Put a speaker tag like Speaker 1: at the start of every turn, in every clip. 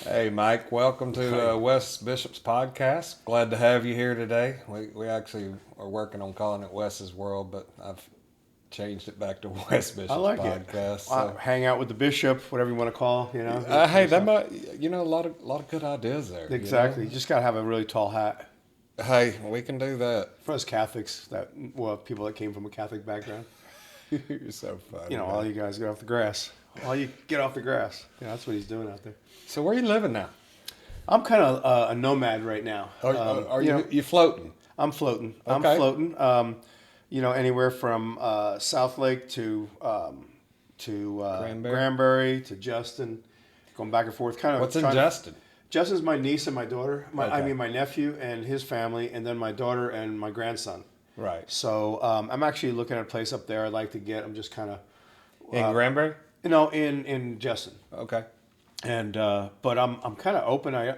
Speaker 1: Hey, Mike, welcome to Wes Bishop's podcast. Glad to have you here today. We actually are working on calling it Wes's World, but I've changed it back to Wes Bishop's
Speaker 2: I like
Speaker 1: podcast.
Speaker 2: it.
Speaker 1: So,
Speaker 2: Hang out with the bishop, whatever you want to call,
Speaker 1: hey, that might, a lot of good ideas there.
Speaker 2: Exactly. You just got to have a really tall hat.
Speaker 1: Hey, we can do that.
Speaker 2: For us Catholics, people that came from a Catholic background,
Speaker 1: You're so funny.
Speaker 2: all you guys get off the grass. All you get off the grass. That's what he's doing out there.
Speaker 1: So where are you living now?
Speaker 2: I'm kind of a nomad right now.
Speaker 1: Are you floating?
Speaker 2: I'm floating.
Speaker 1: Okay.
Speaker 2: I'm floating. Anywhere from South Lake to Granbury to Justin, going back and forth.
Speaker 1: What's in Justin?
Speaker 2: Justin's my niece and my daughter.
Speaker 1: Okay.
Speaker 2: My nephew and his family, and then my daughter and my grandson.
Speaker 1: Right.
Speaker 2: So I'm actually looking at a place up there I'd like to get. I'm just kind of
Speaker 1: In Granbury?
Speaker 2: in Justin.
Speaker 1: Okay.
Speaker 2: And but I'm kind of open.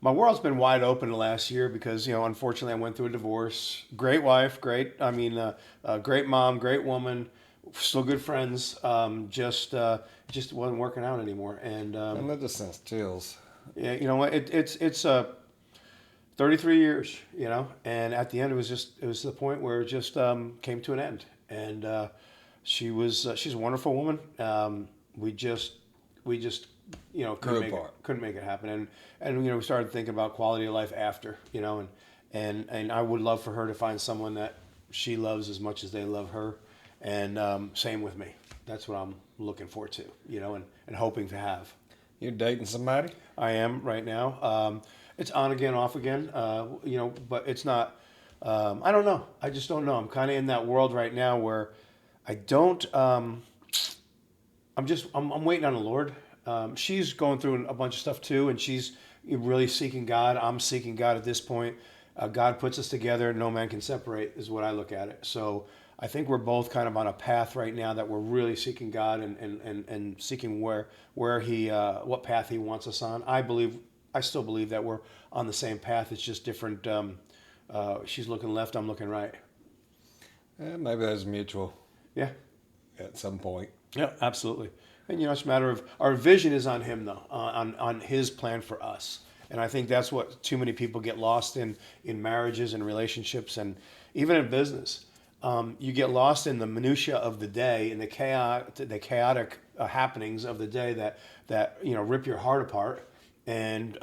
Speaker 2: My world's been wide open the last year because unfortunately I went through a divorce. Great wife, great mom, great woman, still good friends. Just wasn't working out anymore. And
Speaker 1: that just sends chills.
Speaker 2: yeah, you know what? It's 33 years, and at the end it was the point where it just came to an end. And she's a wonderful woman. We just couldn't make it happen. And we started thinking about quality of life after, and I would love for her to find someone that she loves as much as they love her, and same with me. That's what I'm looking for too, and hoping to have.
Speaker 1: You're dating somebody?
Speaker 2: I am right now. It's on again, off again, but it's not. I don't know. I just don't know. I'm kind of in that world right now where I don't. I'm waiting on the Lord. She's going through a bunch of stuff too, and she's really seeking God. I'm seeking God at this point. God puts us together. No man can separate, is what I look at it. So I think we're both kind of on a path right now that we're really seeking God and seeking where He what path He wants us on. I still believe that we're on the same path. It's just different. She's looking left. I'm looking right.
Speaker 1: Maybe that's mutual.
Speaker 2: Yeah.
Speaker 1: At some point.
Speaker 2: Yeah, absolutely. And it's a matter of our vision is on Him though, on His plan for us. And I think that's what too many people get lost in marriages and relationships and even in business. You get lost in the minutia of the day and the chaotic happenings of the day that rip your heart apart and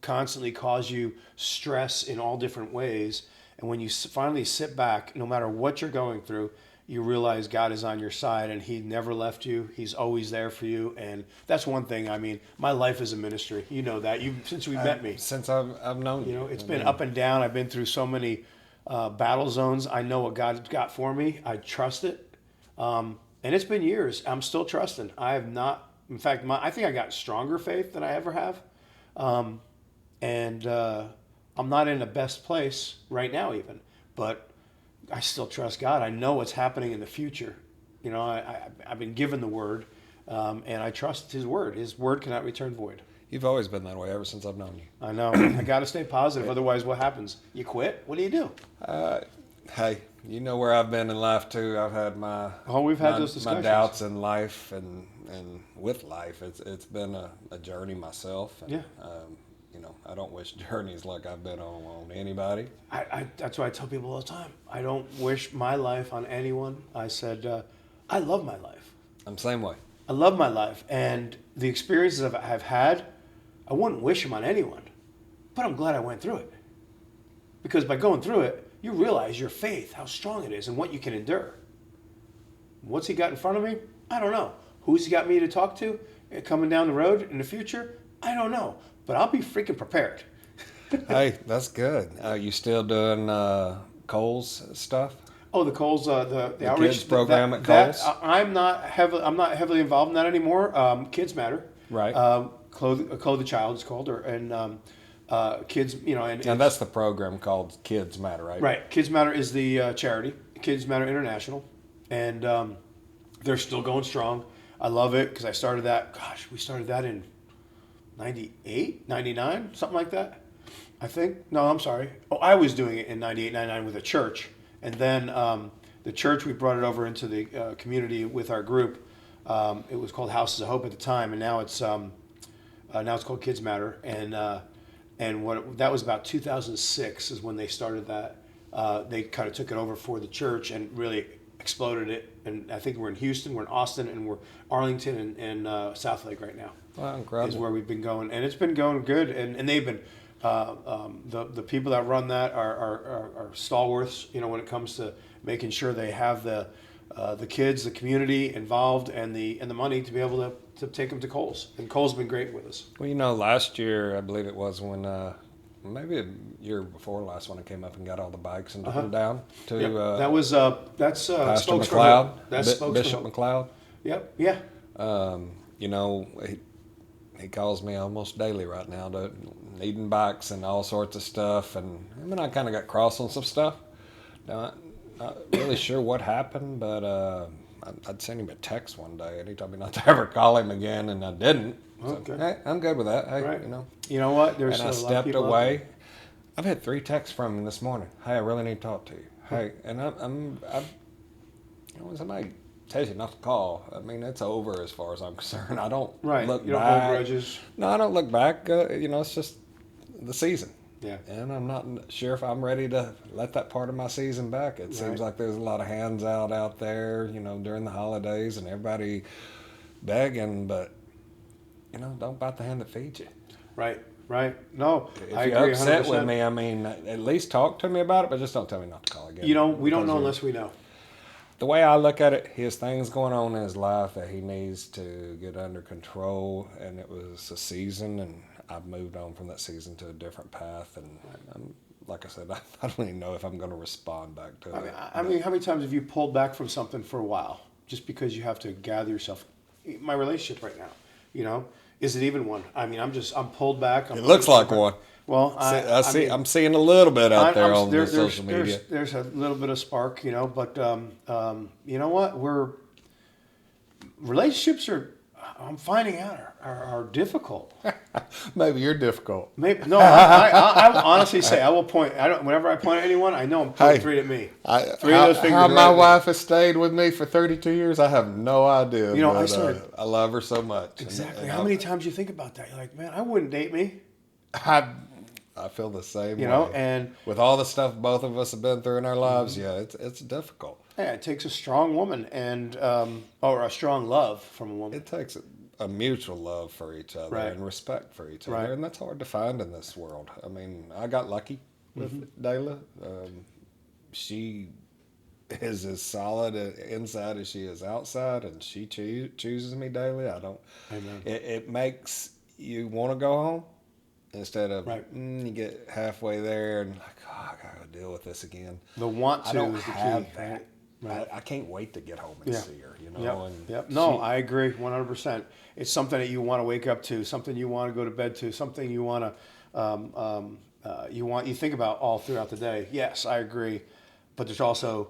Speaker 2: constantly cause you stress in all different ways. And when you finally sit back, no matter what you're going through, you realize God is on your side and He never left you. He's always there for you. And that's one thing. I mean, my life is a ministry. You know that. Since we met me.
Speaker 1: Since I've known you.
Speaker 2: It's been up and down. I've been through so many battle zones. I know what God's got for me. I trust it. And it's been years. I'm still trusting. I have not. In fact, I think I got stronger faith than I ever have. And I'm not in the best place right now even. But I still trust God. I know what's happening in the future. I've been given the word, and I trust His word. His word cannot return void.
Speaker 1: You've always been that way ever since I've known you.
Speaker 2: I know. I got to stay positive. Otherwise, what happens? You quit? What do you do?
Speaker 1: Hey, you know where I've been in life too. I've had
Speaker 2: we've had
Speaker 1: my
Speaker 2: those discussions.
Speaker 1: doubts in life and with life. It's been a journey myself. And,
Speaker 2: yeah.
Speaker 1: I don't wish journeys like I've been on anybody.
Speaker 2: That's what I tell people all the time. I don't wish my life on anyone. I said, I love my life.
Speaker 1: I'm the same way.
Speaker 2: I love my life. And the experiences I've had, I wouldn't wish them on anyone. But I'm glad I went through it. Because by going through it, you realize your faith, how strong it is, and what you can endure. What's He got in front of me? I don't know. Who's He got me to talk to coming down the road in the future? I don't know. But I'll be freaking prepared.
Speaker 1: Hey, that's good. You still doing Cole's stuff?
Speaker 2: Oh, the Cole's the outreach
Speaker 1: kids program at Cole's.
Speaker 2: I'm not heavily involved in that anymore. Kids Matter.
Speaker 1: Right.
Speaker 2: Clothe the Child is called, and kids.
Speaker 1: And that's the program called Kids Matter, right?
Speaker 2: Right. Kids Matter is the charity. Kids Matter International, and they're still going strong. I love it because I started that. Gosh, we started that in 98, 99, something like that, I think. No, I'm sorry. Oh, I was doing it in 98, 99 with a church. And then the church, we brought it over into the community with our group. It was called Houses of Hope at the time, and now it's Now it's called Kids Matter, and what that was about 2006 is when they started that. They kind of took it over for the church and really exploded it. And I think we're in Houston, we're in Austin, and we're Arlington and Southlake right now.
Speaker 1: Wow, incredible.
Speaker 2: Is where we've been going, and it's been going good. And they've been the people that run that are stalwarts. You know, when it comes to making sure they have the kids, the community involved, and the money to be able to take them to Kohl's. And Kohl's been great with us.
Speaker 1: Well, you know, last year, I believe it was when, maybe a year before last, when I came up and got all the bikes and took them down to
Speaker 2: that's
Speaker 1: Pastor
Speaker 2: Spokes
Speaker 1: McLeod,
Speaker 2: That's Spokes
Speaker 1: Bishop McLeod.
Speaker 2: Yep, yeah.
Speaker 1: You know, he calls me almost daily right now to needing bikes and all sorts of stuff. And I mean, I kind of got cross on some stuff. Now, not really sure what happened, but I'd sent him a text one day, and he told me not to ever call him again, and I didn't.
Speaker 2: Okay.
Speaker 1: So, hey, I'm good with that. Hey,
Speaker 2: Right.
Speaker 1: you
Speaker 2: know what? There's
Speaker 1: and I
Speaker 2: a lot of
Speaker 1: stepped
Speaker 2: people out
Speaker 1: away.
Speaker 2: there.
Speaker 1: I've had 3 texts from him this morning. Hey, I really need to talk to you. Hey, and I'm you know, when somebody tells you not to call, I mean, it's over as far as I'm concerned. I don't look
Speaker 2: You don't
Speaker 1: back.
Speaker 2: hold grudges.
Speaker 1: No, I don't look back. You know, it's just the season.
Speaker 2: Yeah.
Speaker 1: And I'm not sure if I'm ready to let that part of my season back. It seems like there's a lot of hands out there, you know, during the holidays, and everybody begging, but, you know, don't bite the hand that feeds you.
Speaker 2: Right. No,
Speaker 1: If
Speaker 2: I
Speaker 1: you're
Speaker 2: agree
Speaker 1: upset
Speaker 2: 100%.
Speaker 1: with me, I mean, at least talk to me about it, but just don't tell me not to call again.
Speaker 2: You know, we don't
Speaker 1: Because
Speaker 2: know unless we know.
Speaker 1: the way I look at it, he has things going on in his life that he needs to get under control, and it was a season, and I've moved on from that season to a different path, and like I said, I don't even know if I'm going to respond back to it.
Speaker 2: I mean, how many times have you pulled back from something for a while just because you have to gather yourself? My relationship right now, you know, is it even one? I mean, I'm pulled back.
Speaker 1: It looks like one.
Speaker 2: Well,
Speaker 1: I'm seeing a little bit out there on the social media.
Speaker 2: There's a little bit of spark, you know, but you know what? Relationships I'm finding out are difficult.
Speaker 1: Maybe you're difficult.
Speaker 2: Maybe no. I will honestly say I will point. Whenever I point at anyone, I know I'm pointing 3 at me. Three of those fingers.
Speaker 1: How my wife has stayed with me for 32 years, I have no idea.
Speaker 2: You know,
Speaker 1: but, I love her so much.
Speaker 2: Exactly.
Speaker 1: And
Speaker 2: how many times you think about that? You're like, man, I wouldn't date me.
Speaker 1: I feel the same way.
Speaker 2: You know, and
Speaker 1: with all the stuff both of us have been through in our lives, yeah, it's difficult.
Speaker 2: Yeah, it takes a strong woman and or a strong love from a woman.
Speaker 1: It takes a mutual love for each other and respect for each other, and that's hard to find in this world. I mean, I got lucky with Dayla. She is as solid inside as she is outside, and she chooses me daily. I don't.
Speaker 2: Amen.
Speaker 1: It makes you want to go home instead of you get halfway there and like, oh, I gotta deal with this again.
Speaker 2: The want to
Speaker 1: I don't
Speaker 2: is the
Speaker 1: have
Speaker 2: key.
Speaker 1: that.
Speaker 2: Right.
Speaker 1: I can't wait to get home and see her. You know.
Speaker 2: Yep. No, I agree 100%. It's something that you want to wake up to, something you want to go to bed to, something you want to you think about all throughout the day. Yes, I agree, but there's also,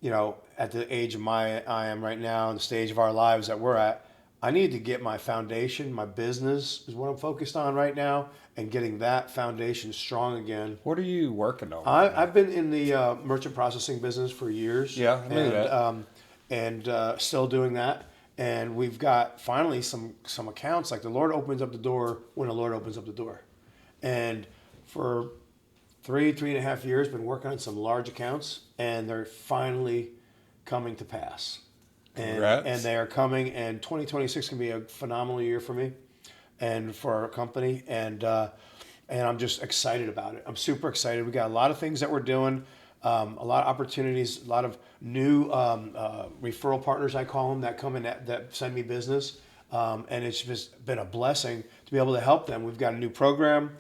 Speaker 2: you know, at the age of I am right now, and the stage of our lives that we're at, I need to get my foundation, my business is what I'm focused on right now, and getting that foundation strong again.
Speaker 1: What are you working on?
Speaker 2: I've been in the merchant processing business for years.
Speaker 1: Yeah, I knew that.
Speaker 2: And still doing that. And we've got finally some accounts, like the Lord opens up the door when the Lord opens up the door. And for 3.5 years, been working on some large accounts, and they're finally coming to pass. And they are coming, and 2026 can be a phenomenal year for me and for our company. And I'm just excited about it. I'm super excited. We got a lot of things that we're doing. A lot of opportunities, a lot of new referral partners, I call them, that come in that send me business, and it's just been a blessing to be able to help them. We've got a new program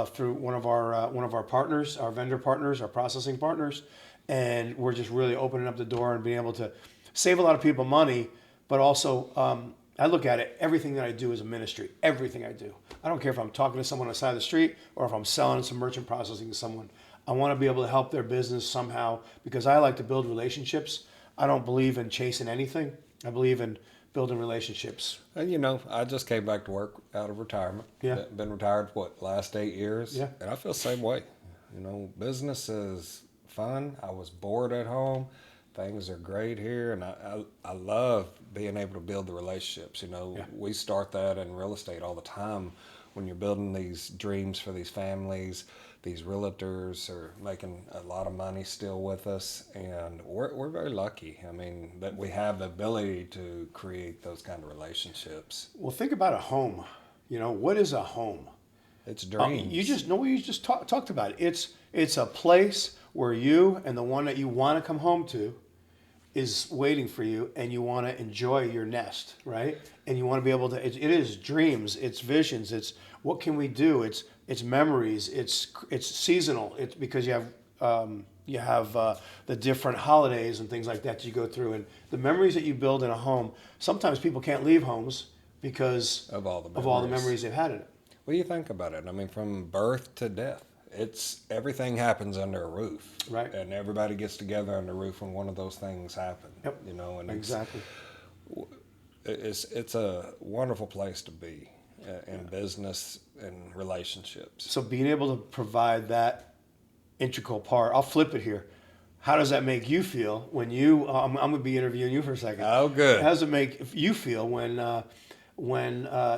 Speaker 2: through one of our partners, our vendor partners, our processing partners, and we're just really opening up the door and being able to save a lot of people money, but also I look at it, everything that I do is a ministry. Everything I do. I don't care if I'm talking to someone on the side of the street or if I'm selling some merchant processing to someone. I want to be able to help their business somehow because I like to build relationships. I don't believe in chasing anything. I believe in building relationships.
Speaker 1: And you know, I just came back to work out of retirement.
Speaker 2: Yeah.
Speaker 1: Been retired, last 8 years?
Speaker 2: Yeah.
Speaker 1: And I feel the same way. You know, business is fun. I was bored at home. things are great here, and I love being able to build the relationships. You know, we start that in real estate all the time. When you're building these dreams for these families, these realtors are making a lot of money still with us, and we're very lucky. I mean, that we have the ability to create those kind of relationships.
Speaker 2: Well, think about a home. You know, what is a home?
Speaker 1: It's dreams.
Speaker 2: You just talked about it. It's a place where you and the one that you want to come home to is waiting for you, and you want to enjoy your nest, right? And you want to be able to. It is dreams. It's visions. It's what can we do? It's memories. It's seasonal. It's because you have the different holidays and things like that you go through, and the memories that you build in a home. Sometimes people can't leave homes because of all the memories they've had in it.
Speaker 1: What do you think about it? I mean, from birth to death, everything happens under a roof,
Speaker 2: right?
Speaker 1: And everybody gets together under a roof when one of those things happen.
Speaker 2: Yep.
Speaker 1: You know, and
Speaker 2: exactly.
Speaker 1: It's a wonderful place to be in business and relationships.
Speaker 2: So being able to provide that integral part, I'll flip it here. How does that make you feel when you? I'm going to be interviewing you for a second.
Speaker 1: Oh, good.
Speaker 2: How does it make you feel when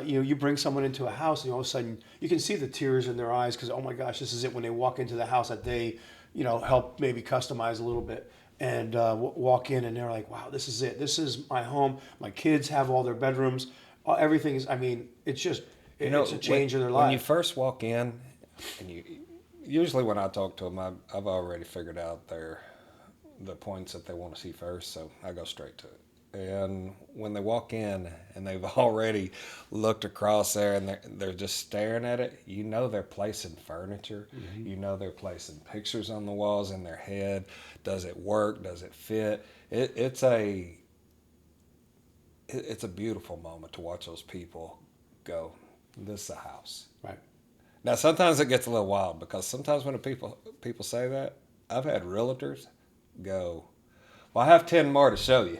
Speaker 2: you bring someone into a house and all of a sudden you can see the tears in their eyes because, oh my gosh, this is it, when they walk into the house that they help maybe customize a little bit and walk in and they're like, wow, this is it, this is my home, my kids have all their bedrooms, everything is, I mean, it's just it's a change in their life.
Speaker 1: When you first walk in, and usually when I talk to them, I've already figured out the points that they want to see first, so I go straight to it. And when they walk in and they've already looked across there and they're just staring at it, you know they're placing furniture. Mm-hmm. You know they're placing pictures on the walls in their head. Does it work? Does it fit? It's a beautiful moment to watch those people go, this is a house.
Speaker 2: Right.
Speaker 1: Now, sometimes it gets a little wild because sometimes when people say that, I've had realtors go, well, I have 10 more to show you.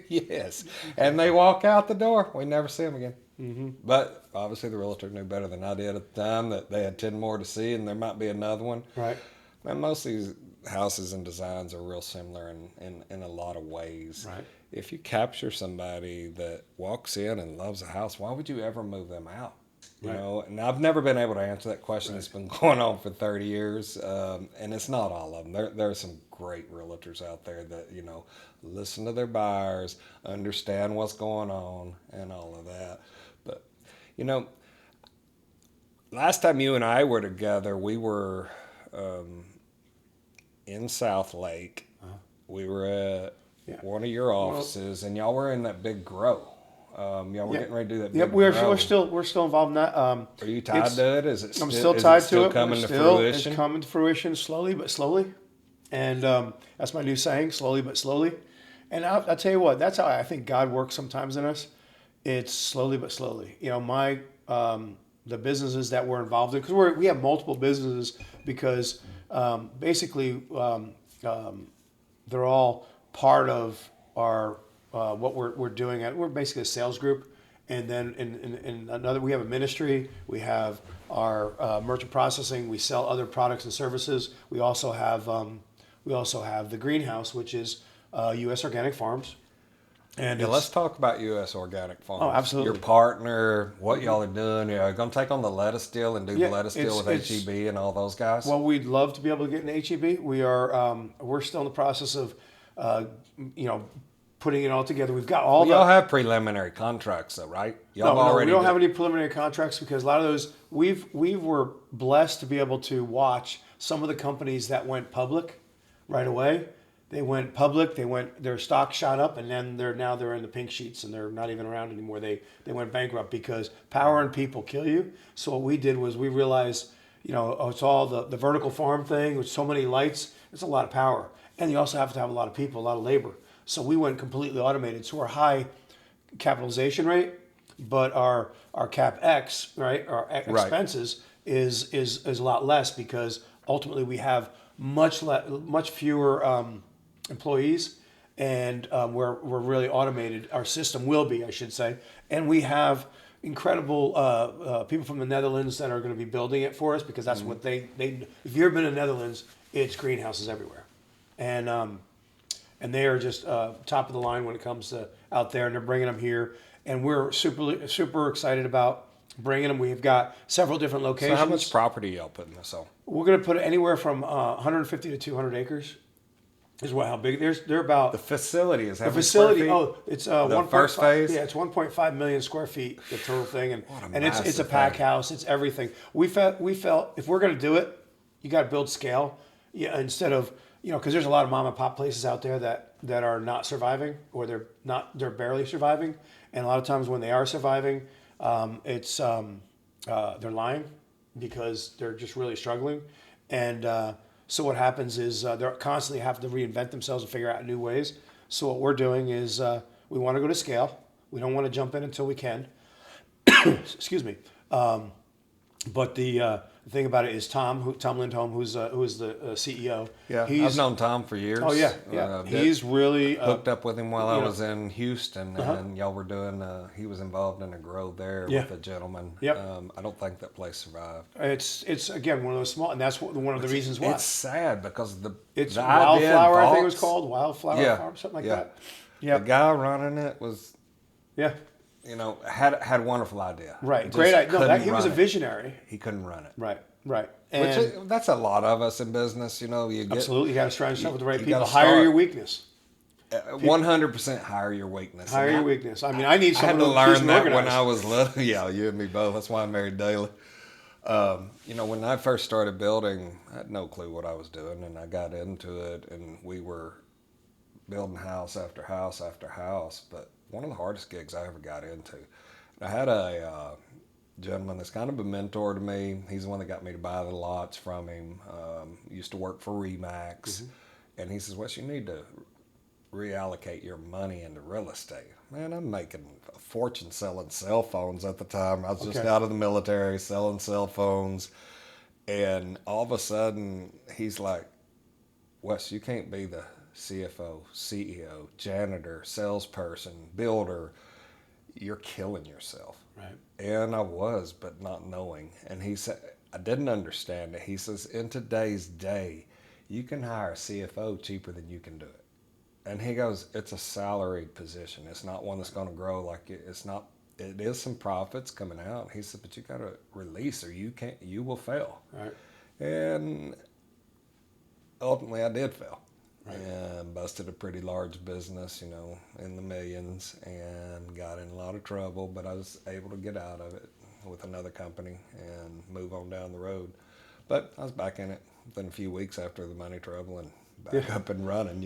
Speaker 1: Yes. And they walk out the door. We never see them again. Mm-hmm. But obviously the realtor knew better than I did at the time that they had 10 more to see and there might be another one.
Speaker 2: Right.
Speaker 1: And most of these houses and designs are real similar in a lot of ways.
Speaker 2: Right.
Speaker 1: If you capture somebody that walks in and loves a house, why would you ever move them out? You know, and I've never been able to answer that question. Right. It's been going on for 30 years, and it's not all of them. There are some great realtors out there that, listen to their buyers, understand what's going on, and all of that. But, last time you and I were together, we were in South Lake. Uh-huh. We were at one of your offices, and y'all were in that big grow. Y'all were getting ready to do that.
Speaker 2: Yep, we're still involved in that.
Speaker 1: Are you tied to it?
Speaker 2: I'm still tied to it.
Speaker 1: Coming to fruition?
Speaker 2: It's coming to fruition slowly but slowly, and that's my new saying: slowly but slowly. And I'll tell you what, that's how I think God works sometimes in us. It's slowly but slowly. The businesses that we're involved in, because we have multiple businesses, because basically they're all part of our. What we're doing we're basically a sales group, and then in another we have a ministry, we have our merchant processing, we sell other products and services. We also have the greenhouse, which is U.S. Organic Farms. And
Speaker 1: let's talk about U.S. Organic Farms.
Speaker 2: Oh, absolutely.
Speaker 1: Your partner, what y'all are doing. You're going to take on the lettuce deal and do the lettuce deal with HEB and all those guys?
Speaker 2: Well, we'd love to be able to get an HEB. We're still in the process of putting it all together. We've got all
Speaker 1: y'all have preliminary contracts though, right?
Speaker 2: We don't have any preliminary contracts because a lot of those we were blessed to be able to watch some of the companies that went public right away. They went public, their stock shot up, and then they're in the pink sheets and they're not even around anymore. They went bankrupt because power and people kill you. So what we did was we realized, it's all the vertical farm thing with so many lights, it's a lot of power. And you also have to have a lot of people, a lot of labor. So we went completely automated. So our high capitalization rate, but our CapEx, right, our expenses is a lot less because ultimately we have much fewer employees, and we're really automated. Our system will be, I should say, and we have incredible people from the Netherlands that are going to be building it for us because that's what they. If you've ever been in the Netherlands, it's greenhouses everywhere, and and they are just top of the line when it comes to out there, and they're bringing them here, and we're super excited about bringing them. We've got several different
Speaker 1: So
Speaker 2: locations.
Speaker 1: how much property y'all putting this on?
Speaker 2: We're going to put it anywhere from 150 to 200 acres. Is what how big they're about.
Speaker 1: The facility is how
Speaker 2: The
Speaker 1: many
Speaker 2: facility.
Speaker 1: square feet?
Speaker 2: Oh, it's
Speaker 1: The first phase?
Speaker 2: Yeah, it's 1.5 million square feet, the total thing, and
Speaker 1: What a
Speaker 2: it's a
Speaker 1: massive
Speaker 2: pack
Speaker 1: thing.
Speaker 2: house. It's everything. We felt if we're going to do it, you got to build scale. Yeah, instead of because there's a lot of mom and pop places out there that are not surviving, or they're barely surviving, and a lot of times when they are surviving, they're lying because they're just really struggling, and so what happens is they're constantly have to reinvent themselves and figure out new ways. So what we're doing is we want to go to scale. We don't want to jump in until we can. Excuse me. But the thing about it is Tom Lindholm, who's the CEO.
Speaker 1: Yeah, I've known Tom for years.
Speaker 2: Oh yeah. He's really
Speaker 1: hooked up with him while I
Speaker 2: you know-
Speaker 1: was in Houston, and y'all were doing. He was involved in a grow there
Speaker 2: Yeah.
Speaker 1: with a gentleman.
Speaker 2: Yep.
Speaker 1: I don't think that place survived.
Speaker 2: It's again one of those small, and that's one of the reasons why.
Speaker 1: It's sad because
Speaker 2: It's
Speaker 1: the idea
Speaker 2: Wildflower, I think it
Speaker 1: vaults-
Speaker 2: was called Wildflower
Speaker 1: Yeah,
Speaker 2: Farm, something like
Speaker 1: yeah.
Speaker 2: that. Yeah.
Speaker 1: The guy running it was,
Speaker 2: Yeah.
Speaker 1: had a wonderful idea.
Speaker 2: Right.
Speaker 1: Just
Speaker 2: Great idea. No,
Speaker 1: couldn't
Speaker 2: he was a
Speaker 1: run it.
Speaker 2: visionary.
Speaker 1: He couldn't run it.
Speaker 2: Right. Right.
Speaker 1: Which
Speaker 2: And
Speaker 1: that's a lot of us in business. You get
Speaker 2: absolutely, you got to surround yourself with the right
Speaker 1: you
Speaker 2: people.
Speaker 1: gotta
Speaker 2: Hire
Speaker 1: start.
Speaker 2: your weakness.
Speaker 1: 100% hire your weakness.
Speaker 2: Hire
Speaker 1: And
Speaker 2: your weakness. I mean, I need
Speaker 1: I had
Speaker 2: someone
Speaker 1: to
Speaker 2: who's
Speaker 1: learn that
Speaker 2: organized.
Speaker 1: when I was little. Yeah, you and me both. That's why I married Daly. When I first started building, I had no clue what I was doing, and I got into it, and we were building house after house after house. But one of the hardest gigs I ever got into, I had a gentleman that's kind of a mentor to me. He's the one that got me to buy the lots from him. Used to work for Remax, and he says, "Wes, you need to reallocate your money into real estate." Man, I'm making a fortune selling cell phones at the time. I was just
Speaker 2: Okay.
Speaker 1: out of the military selling cell phones. And all of a sudden, he's like, "Wes, you can't be the CFO, CEO, janitor, salesperson, builder. You're killing yourself."
Speaker 2: Right.
Speaker 1: And I was, but not knowing. And he said, I didn't understand it. He says, in today's day, you can hire a CFO cheaper than you can do it. And he goes, it's a salaried position. It's not one that's going to grow like it's not. It is some profits coming out. He said, but you got to release or you will fail.
Speaker 2: Right.
Speaker 1: And ultimately I did fail.
Speaker 2: Right.
Speaker 1: And busted a pretty large business, in the millions, and got in a lot of trouble, but I was able to get out of it with another company and move on down the road. But I was back in it within a few weeks after the money trouble and back up and running,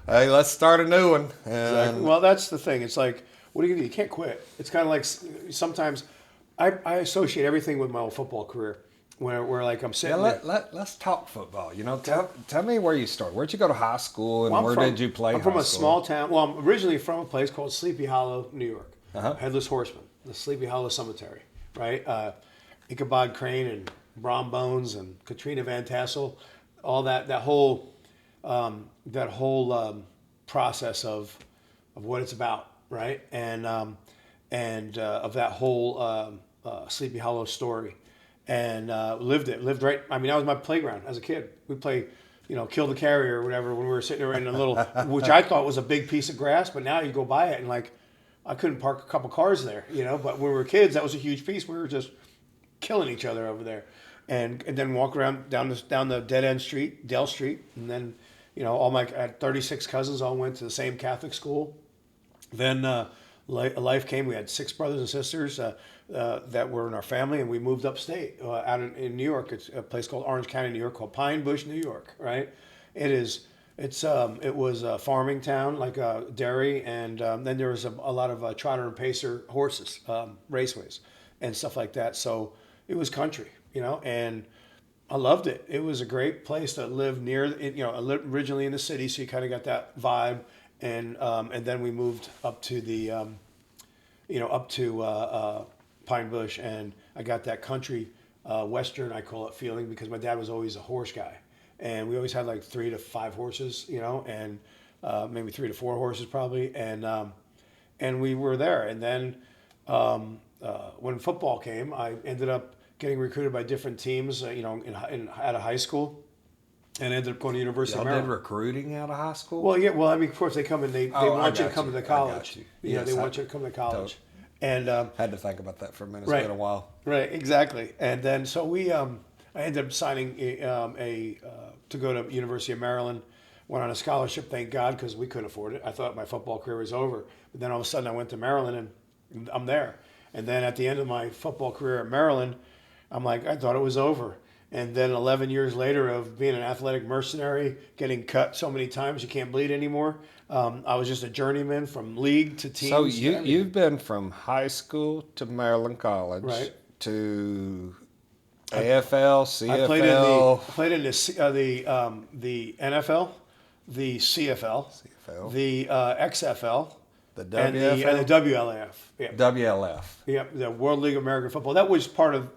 Speaker 1: Hey, let's start a new one. And
Speaker 2: Exactly. Well, that's the thing. It's like, what do? You can't quit. It's kind of like sometimes I associate everything with my old football career. Where like I'm sitting there.
Speaker 1: let's talk football. Tell me where you started. Where'd you go to high school, and
Speaker 2: Well,
Speaker 1: where did you play?
Speaker 2: I'm from
Speaker 1: high
Speaker 2: a
Speaker 1: school?
Speaker 2: small town. Well, I'm originally from a place called Sleepy Hollow, New York.
Speaker 1: Uh-huh.
Speaker 2: Headless Horseman, the Sleepy Hollow Cemetery, right? Ichabod Crane and Brom Bones and Katrina Van Tassel, all that whole process of what it's about, right? And of that whole Sleepy Hollow story. And lived right. I mean, that was my playground as a kid. We'd play, kill the carrier or whatever when we were sitting there in a little, which I thought was a big piece of grass, but now you go by it and like, I couldn't park a couple cars there, But when we were kids, that was a huge piece. We were just killing each other over there, and then walk around down the dead end street, Dell Street, and then, I had 36 cousins all went to the same Catholic school. Then life came. We had 6 brothers and sisters that were in our family, and we moved upstate out in New York. It's a place called Orange County, New York, called Pine Bush, New York. Right? It was a farming town, like a dairy, and then there was a lot of trotter and pacer horses, raceways, and stuff like that. So it was country, and I loved it. It was a great place to live near. I lived originally in the city, so you kind of got that vibe. And then we moved up to the, Pine Bush, and I got that country, western, I call it, feeling, because my dad was always a horse guy, and we always had like 3 to 5 horses, and maybe 3 to 4 horses probably, and we were there. And then when football came, I ended up getting recruited by different teams, out of high school. and ended up going to University
Speaker 1: Y'all
Speaker 2: of
Speaker 1: did
Speaker 2: Maryland.
Speaker 1: recruiting out of high school?
Speaker 2: Well, yeah. Well, I mean, of course, they come in. They
Speaker 1: Oh, I
Speaker 2: want you to
Speaker 1: got
Speaker 2: come
Speaker 1: you.
Speaker 2: to
Speaker 1: I got
Speaker 2: college.
Speaker 1: you.
Speaker 2: You know,
Speaker 1: Yes,
Speaker 2: they want you to come to college. And
Speaker 1: Had to think about that for a minute. It's
Speaker 2: Right.
Speaker 1: been a while.
Speaker 2: right, exactly. And then so I ended up signing to go to University of Maryland. Went on a scholarship, thank God, because we couldn't afford it. I thought my football career was over. But then all of a sudden I went to Maryland and I'm there. And then at the end of my football career at Maryland, I'm like, I thought it was over. And then 11 years later of being an athletic mercenary, getting cut so many times you can't bleed anymore, I was just a journeyman from league to teams.
Speaker 1: So
Speaker 2: to everything.
Speaker 1: you've been from high school to Maryland College,
Speaker 2: Right.
Speaker 1: to AFL, CFL.
Speaker 2: I played in the NFL, the CFL, the XFL,
Speaker 1: the
Speaker 2: and
Speaker 1: WFL,
Speaker 2: the WLAF. Yeah.
Speaker 1: WLF.
Speaker 2: Yeah, the World League of American Football. That was part of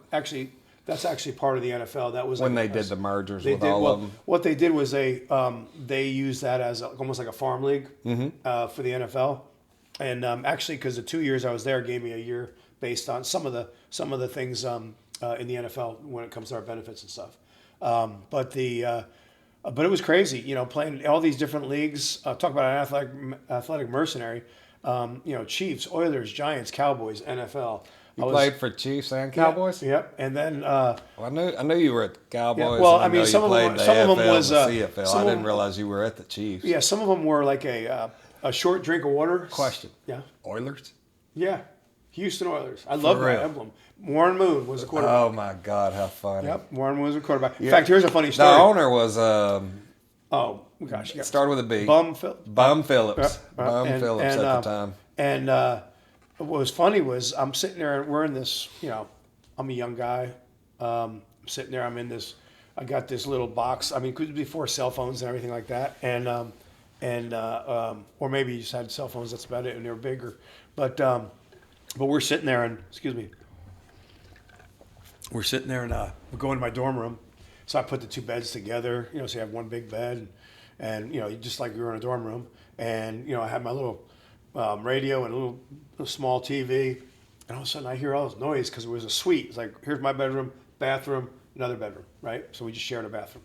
Speaker 2: that's actually part of the NFL. That was
Speaker 1: When
Speaker 2: like
Speaker 1: they did the mergers
Speaker 2: they
Speaker 1: with
Speaker 2: did,
Speaker 1: all
Speaker 2: well,
Speaker 1: of them.
Speaker 2: What they did was they used that as almost like a farm league for the NFL, and actually because the 2 years I was there gave me a year based on some of the things in the NFL when it comes to our benefits and stuff. But it was crazy, you know, playing all these different leagues. Talk about an athletic mercenary. You know, Chiefs, Oilers, Giants, Cowboys, NFL.
Speaker 1: You played for Chiefs and Cowboys?
Speaker 2: Yep. And then
Speaker 1: Well, I knew you were at the Cowboys.
Speaker 2: Yeah, well,
Speaker 1: and
Speaker 2: I mean,
Speaker 1: know
Speaker 2: some
Speaker 1: you
Speaker 2: of them-
Speaker 1: played the
Speaker 2: some of them
Speaker 1: AFL
Speaker 2: was,
Speaker 1: and the CFL.
Speaker 2: some
Speaker 1: I
Speaker 2: of
Speaker 1: didn't
Speaker 2: them-
Speaker 1: realize you were at the Chiefs.
Speaker 2: yeah, some of them were like a short drink of water.
Speaker 1: Question.
Speaker 2: Yeah.
Speaker 1: Oilers?
Speaker 2: Yeah. Houston Oilers. I love that
Speaker 1: real?
Speaker 2: emblem. Warren Moon was the quarterback.
Speaker 1: Oh my God, how funny!
Speaker 2: Yep. Warren Moon was the quarterback. In fact, here's a funny
Speaker 1: The
Speaker 2: story.
Speaker 1: owner was
Speaker 2: Oh gosh. Yeah.
Speaker 1: it started with a B.
Speaker 2: Bum
Speaker 1: Phillips. Bum
Speaker 2: and-
Speaker 1: Phillips
Speaker 2: and,
Speaker 1: at the time.
Speaker 2: And what was funny was I'm sitting there and we're in this, you know, I'm a young guy. Sitting there, I'm in this, I got this little box. I mean, could before cell phones and everything like that. Or maybe you just had cell phones, that's about it, and they were bigger. But we're sitting there and, excuse me, we're sitting there and we're going to my dorm room. So I put the two beds together, you know, so you have one big bed and you know, just like you were in a dorm room. And, you know, I had my little radio and a little small TV. And all of a sudden I hear all this noise because it was a suite. It's like, here's my bedroom, bathroom, another bedroom, right? So we just shared a bathroom.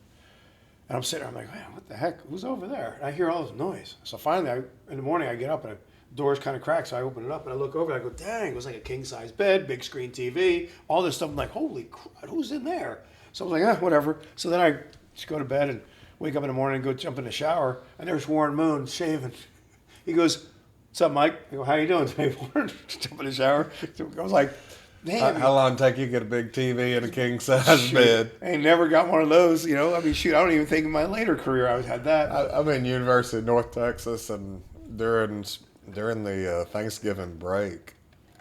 Speaker 2: And I'm sitting there, I'm like, man, what the heck? Who's over there? And I hear all this noise. So finally, in the morning, I get up and the door's kind of cracked. So I open it up and I look over and I go, dang, it was like a king-size bed, big screen TV, all this stuff. I'm like, holy crap, who's in there? So I was like, whatever. So then I just go to bed and wake up in the morning and go jump in the shower. And there's Warren Moon shaving. He goes, what's up, Mike? I go, how you doing today, Warren? Jump in the shower. I was like, damn.
Speaker 1: How long take you to get a big TV and a king size bed?
Speaker 2: I ain't never got one of those, you know. I mean, shoot, I don't even think in my later career I had that.
Speaker 1: I'm in University of North Texas, and during the Thanksgiving break,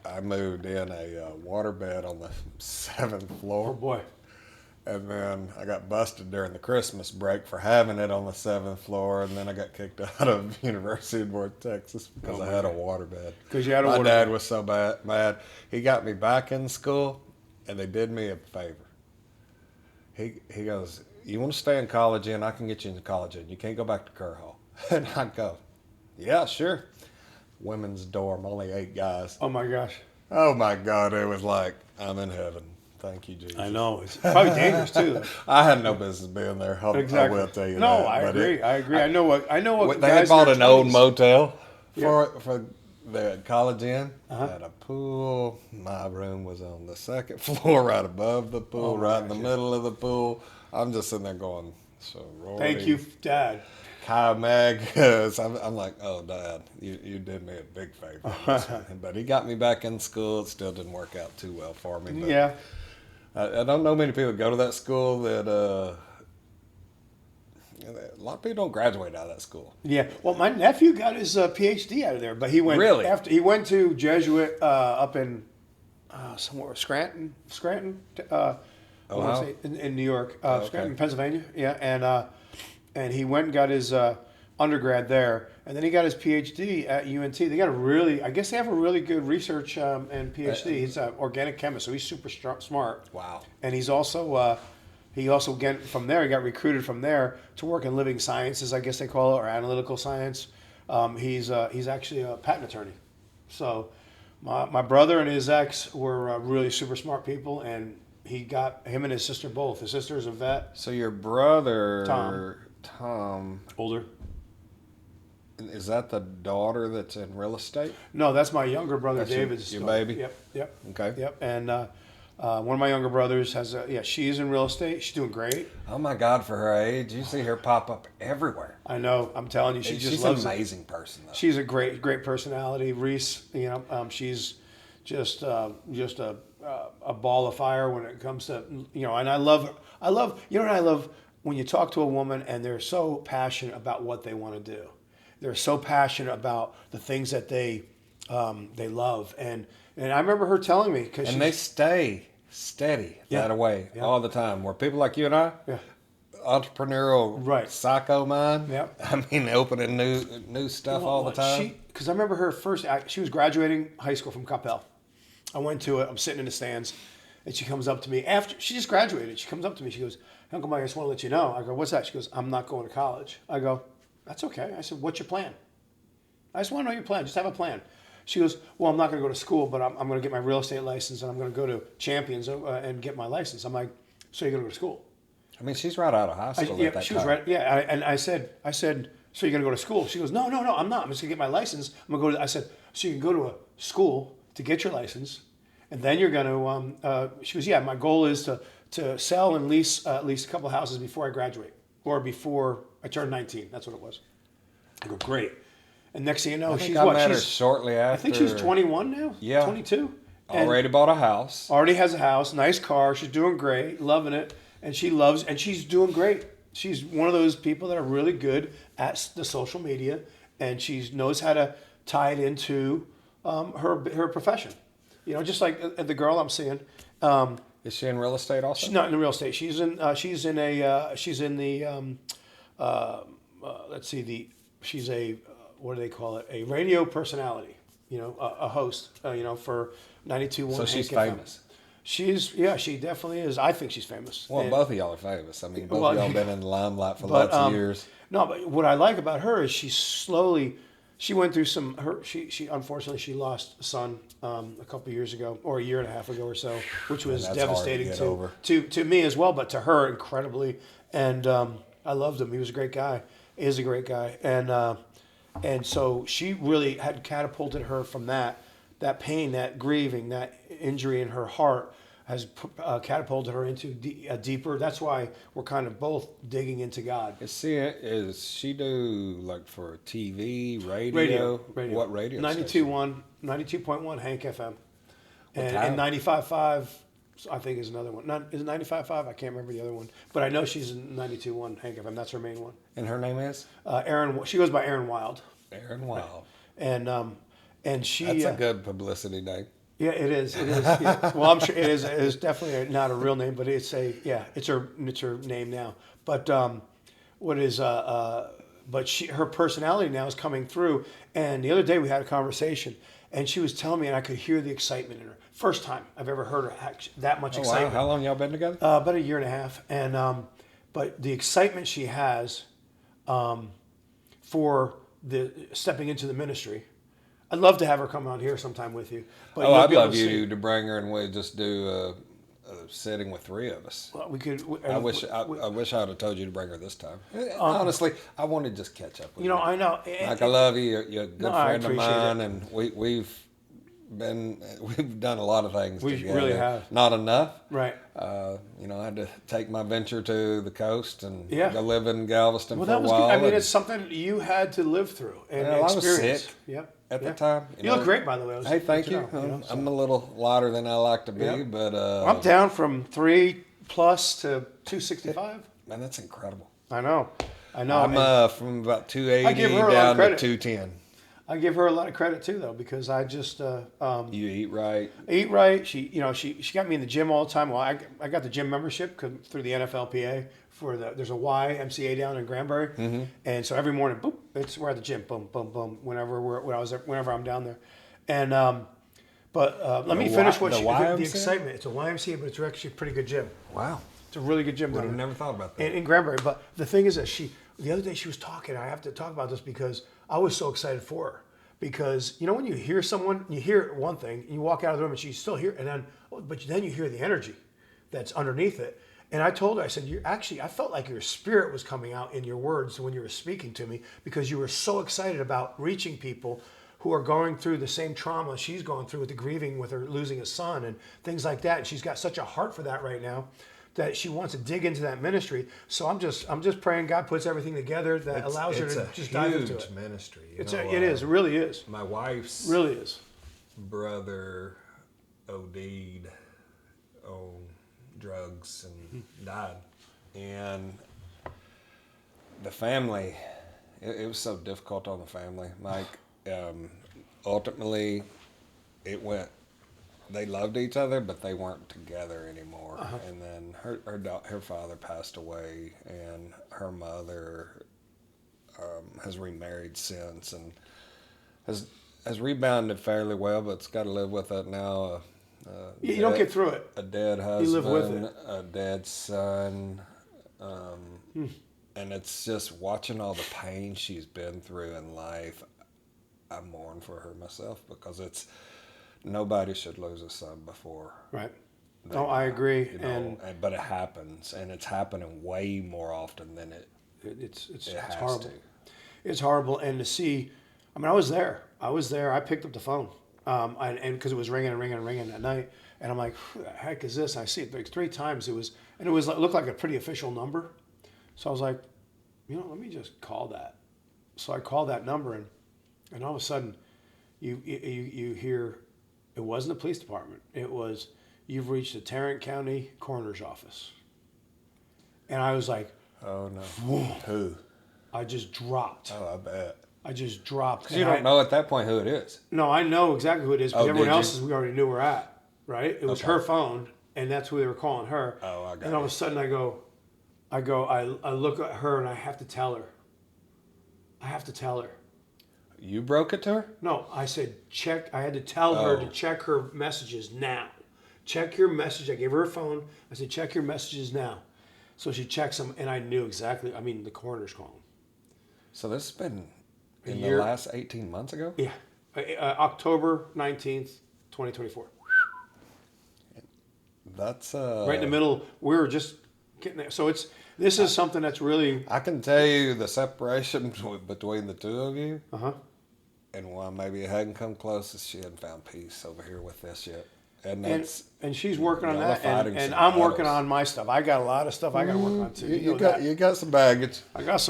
Speaker 1: I moved in a waterbed on the 7th
Speaker 2: Oh
Speaker 1: floor.
Speaker 2: boy.
Speaker 1: And then I got busted during the Christmas break for having it on the 7th floor, and then I got kicked out of University of North Texas because I had a waterbed.
Speaker 2: Because you had a
Speaker 1: My
Speaker 2: waterbed.
Speaker 1: dad was so mad. He got me back in school, and they did me a favor. He goes, you want to stay in college in? I can get you into college in. You can't go back to Kerr Hall. And I go, yeah, sure. Women's dorm, only 8 guys.
Speaker 2: Oh my gosh.
Speaker 1: Oh my God, it was like, I'm in heaven. Thank you, Jesus.
Speaker 2: I know. It's probably dangerous too. Though.
Speaker 1: I had no business being there. I will tell you
Speaker 2: no,
Speaker 1: that.
Speaker 2: I
Speaker 1: But
Speaker 2: agree. I agree. I know what
Speaker 1: they
Speaker 2: guys
Speaker 1: had bought
Speaker 2: in
Speaker 1: an
Speaker 2: their
Speaker 1: old
Speaker 2: 20s
Speaker 1: motel for the college inn.
Speaker 2: Uh-huh.
Speaker 1: Had a pool. My room was on the 2nd floor, right above the pool, right in the middle of the pool. I'm just sitting there going, so Rory,
Speaker 2: Thank you, Dad.
Speaker 1: Kai Mag. I'm like, oh, Dad, you did me a big favor. But he got me back in school. It still didn't work out too well for me. But
Speaker 2: Yeah.
Speaker 1: I don't know many people that go to that school that a lot of people don't graduate out of that school.
Speaker 2: Yeah. Well, my nephew got his PhD out of there, but he went
Speaker 1: Really?
Speaker 2: after he went to Jesuit up in somewhere Scranton. I wanna
Speaker 1: Ohio?
Speaker 2: say in New York,
Speaker 1: okay.
Speaker 2: Scranton, Pennsylvania. Yeah, and he went and got his undergrad there, and then he got his PhD at UNT. They got I guess they have a really good research and PhD. He's an organic chemist, so he's super smart.
Speaker 1: Wow.
Speaker 2: And he's also he from there. He got recruited from there to work in living sciences, I guess they call it, or analytical science. He's actually a patent attorney. So my brother and his ex were really super smart people, and he got him and his sister both. His sister is a vet.
Speaker 1: So your brother
Speaker 2: Tom. Older.
Speaker 1: Is that the daughter that's in real estate?
Speaker 2: No, that's my younger brother,
Speaker 1: That's
Speaker 2: David's
Speaker 1: your
Speaker 2: daughter.
Speaker 1: baby?
Speaker 2: Yep.
Speaker 1: Okay.
Speaker 2: Yep. And one of my younger brothers has she's in real estate. She's doing great.
Speaker 1: Oh my God, for her age, you see her pop up everywhere.
Speaker 2: I know. I'm telling you, she's
Speaker 1: an amazing person, though.
Speaker 2: She's a great personality. Reese, she's just a ball of fire when it comes to, and I love what I love when you talk to a woman and they're so passionate about what they want to do. They're so passionate about the things that they love. And I remember her telling me,
Speaker 1: they stay steady that way all the time. Where people like you and I, entrepreneurial psycho mind.
Speaker 2: Yep.
Speaker 1: I mean, opening new stuff all the time.
Speaker 2: Because I remember her first act. She was graduating high school from Capel. I went to it. I'm sitting in the stands, and she comes up to me after she just graduated. She comes up to me. She goes, "Uncle Mike, I just want to let you know." I go, "What's that?" She goes, "I'm not going to college." I go, "That's okay." I said, "What's your plan?" I just want to know your plan. Just have a plan. She goes, "Well, I'm not going to go to school, but I'm going to get my real estate license, and I'm going to go to Champions and get my license." I'm like, "So you're going to go to school?"
Speaker 1: I mean, she's right out of high school at that
Speaker 2: she
Speaker 1: time.
Speaker 2: was right. Yeah, and I said, "So you're going to go to school?" She goes, "No, I'm not. I'm just going to get my license. I'm going to go to." I said, "So you can go to a school to get your license, and then you're going to." She goes, "Yeah, my goal is to sell and lease at least a couple of houses before I graduate, or before I turn 19. That's what it was." I go, "Great." And next thing you know, she's what?
Speaker 1: She's shortly after.
Speaker 2: I think she's 21 now.
Speaker 1: Yeah,
Speaker 2: 22.
Speaker 1: Already bought a house.
Speaker 2: Already has a house, nice car. She's doing great, loving it, and she's doing great. She's one of those people that are really good at the social media, and she knows how to tie it into her profession. Just like the girl I'm seeing.
Speaker 1: Is she in real estate also?
Speaker 2: She's not in real estate. She's in the she's a what do they call it? A radio personality. A host. For 92.1.
Speaker 1: So she's famous.
Speaker 2: She definitely is. I think she's famous.
Speaker 1: Well, both of y'all are famous. I mean, both of y'all have been in the limelight for lots of years.
Speaker 2: No, but what I like about her is she went through she unfortunately she lost a son a couple of years ago, or a year and a half ago or so, which was devastating to me as well, but to her incredibly. And I loved him. He was a great guy. He is a great guy. And so she really had catapulted her from that pain, that grieving, that injury in her heart has catapulted her into a deeper. That's why we're kind of both digging into God.
Speaker 1: Is she do like for TV, radio? What radio?
Speaker 2: 92.1 Hank FM. And 95.5, I think, is another one. Is it 95.5? I can't remember the other one. But I know she's in 92.1 Hank FM. That's her main one.
Speaker 1: And her name is?
Speaker 2: Erin. She goes by Erin Wild.
Speaker 1: Erin Wild.
Speaker 2: And she.
Speaker 1: That's a good publicity name.
Speaker 2: Yeah, it is. It is. Yeah. Well, I'm sure it is. It is definitely not a real name, but it's her name now. But her personality now is coming through. And the other day we had a conversation, and she was telling me, and I could hear the excitement in her. First time I've ever heard her that much excitement.
Speaker 1: Wow. How long y'all been together?
Speaker 2: About a year and a half. And but the excitement she has for the stepping into the ministry. I'd love to have her come out here sometime with you. But
Speaker 1: I'd love you to bring her and we just do a sitting with three of us.
Speaker 2: Well, we could.
Speaker 1: I wish I'd have told you to bring her this time. Honestly, I want to just catch up with you.
Speaker 2: I know.
Speaker 1: I love you. You're a good friend of mine, and we've done a lot of things together.
Speaker 2: We really have.
Speaker 1: Not enough.
Speaker 2: Right.
Speaker 1: I had to take my venture to the coast and go live in Galveston for a
Speaker 2: was
Speaker 1: while.
Speaker 2: Good. I mean, it's something you had to live through and experience.
Speaker 1: I was sick.
Speaker 2: Yep.
Speaker 1: At the time.
Speaker 2: You look great, by the way.
Speaker 1: Hey, thank you. I'm a little lighter than I like to be, but...
Speaker 2: I'm down from 3+ to 265.
Speaker 1: Man, that's incredible.
Speaker 2: I know.
Speaker 1: I'm from about 280 down to 210.
Speaker 2: I give her a lot of credit, too, though, because I just...
Speaker 1: you eat right.
Speaker 2: Eat right. She got me in the gym all the time. Well, I got the gym membership through the NFLPA. There's a YMCA down in Granbury, and so every morning, boom, we're at the gym, boom, boom, boom. Whenever I'm down there, and let me finish the excitement. It's a YMCA, but it's actually a pretty good gym.
Speaker 1: Wow,
Speaker 2: it's a really good gym.
Speaker 1: Would have never thought about that
Speaker 2: in Granbury. But the thing is that the other day she was talking. I have to talk about this because I was so excited for her. Because when you hear someone, you hear one thing, and you walk out of the room and she's still here, but then you hear the energy that's underneath it. And I told her, I said, I felt like your spirit was coming out in your words when you were speaking to me, because you were so excited about reaching people who are going through the same trauma she's going through with the grieving with her losing a son and things like that. And she's got such a heart for that right now that she wants to dig into that ministry. So I'm just praying God puts everything together that allows her to just dive into it.
Speaker 1: It's a huge ministry.
Speaker 2: It is. It really is.
Speaker 1: My wife's
Speaker 2: really is.
Speaker 1: brother OD'd on drugs and died. And the family, it was so difficult on the family. Like, ultimately, they loved each other, but they weren't together anymore.
Speaker 2: Uh-huh.
Speaker 1: And then her father passed away, and her mother has remarried since and has rebounded fairly well, but it's got to live with it now.
Speaker 2: You don't get through it.
Speaker 1: A dead husband,
Speaker 2: you live with it.
Speaker 1: A dead son, and it's just watching all the pain she's been through in life. I mourn for her myself, because nobody should lose a son before.
Speaker 2: Right. No, I agree.
Speaker 1: But it happens, and it's happening way more often than
Speaker 2: it's horrible. It's horrible, and to see. I mean, I was there. I picked up the phone, and because it was ringing and ringing and ringing at night, and I'm like, "Who the heck is this?" And I see it like 3 times. It looked like a pretty official number, so I was like, let me just call that. So I called that number, and all of a sudden, you hear, it wasn't the police department. It was, you've reached the Tarrant County Coroner's Office, and I was like,
Speaker 1: oh no,
Speaker 2: whoa.
Speaker 1: Who?
Speaker 2: I just dropped.
Speaker 1: Oh, I bet.
Speaker 2: I just dropped.
Speaker 1: Because you don't know at that point who it is.
Speaker 2: No, I know exactly who it is, but everyone else's we already knew where at, right? It was her phone, and that's who they were calling her.
Speaker 1: Oh, I got it.
Speaker 2: And all of a sudden I look at her, and I have to tell her.
Speaker 1: You broke it to her?
Speaker 2: No, I said check. I had to tell her to check her messages now. Check your message. I gave her a phone. I said, check your messages now. So she checks them, and I knew exactly. I mean, the coroner's calling.
Speaker 1: So this has been in the last 18 months ago?
Speaker 2: Yeah. October 19th, 2024.
Speaker 1: That's
Speaker 2: right in the middle. We were just getting there. So this is something that's really.
Speaker 1: I can tell you the separation between the two of you.
Speaker 2: Uh-huh.
Speaker 1: And while maybe it hadn't come closest, she hadn't found peace over here with this yet. And
Speaker 2: she's working on that, and I'm working on my stuff. I got a lot of stuff I got to work on too.
Speaker 1: You got some baggage.
Speaker 2: I got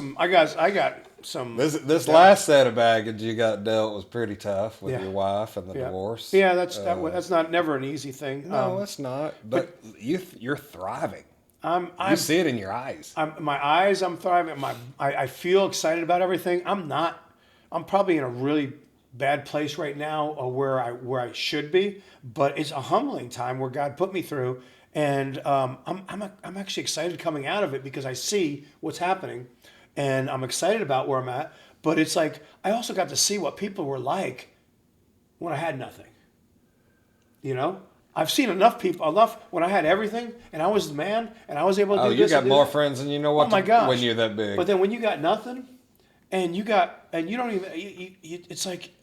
Speaker 2: some.
Speaker 1: This last set of baggage you got dealt was pretty tough with your wife and the divorce.
Speaker 2: Yeah, that's never an easy thing.
Speaker 1: No, it's not. But you're thriving. You see it in your eyes.
Speaker 2: I'm thriving. I feel excited about everything. I'm probably in a really bad place right now, where I should be, but it's a humbling time where God put me through, and I'm actually excited coming out of it, because I see what's happening, and I'm excited about where I'm at. But it's like I also got to see what people were like when I had nothing. I've seen enough when I had everything, and I was the man, and I was able to do this.
Speaker 1: Oh, you got more friends than you know what.
Speaker 2: Oh my gosh.
Speaker 1: When you're that big.
Speaker 2: But then when you got nothing, and you don't even, it's like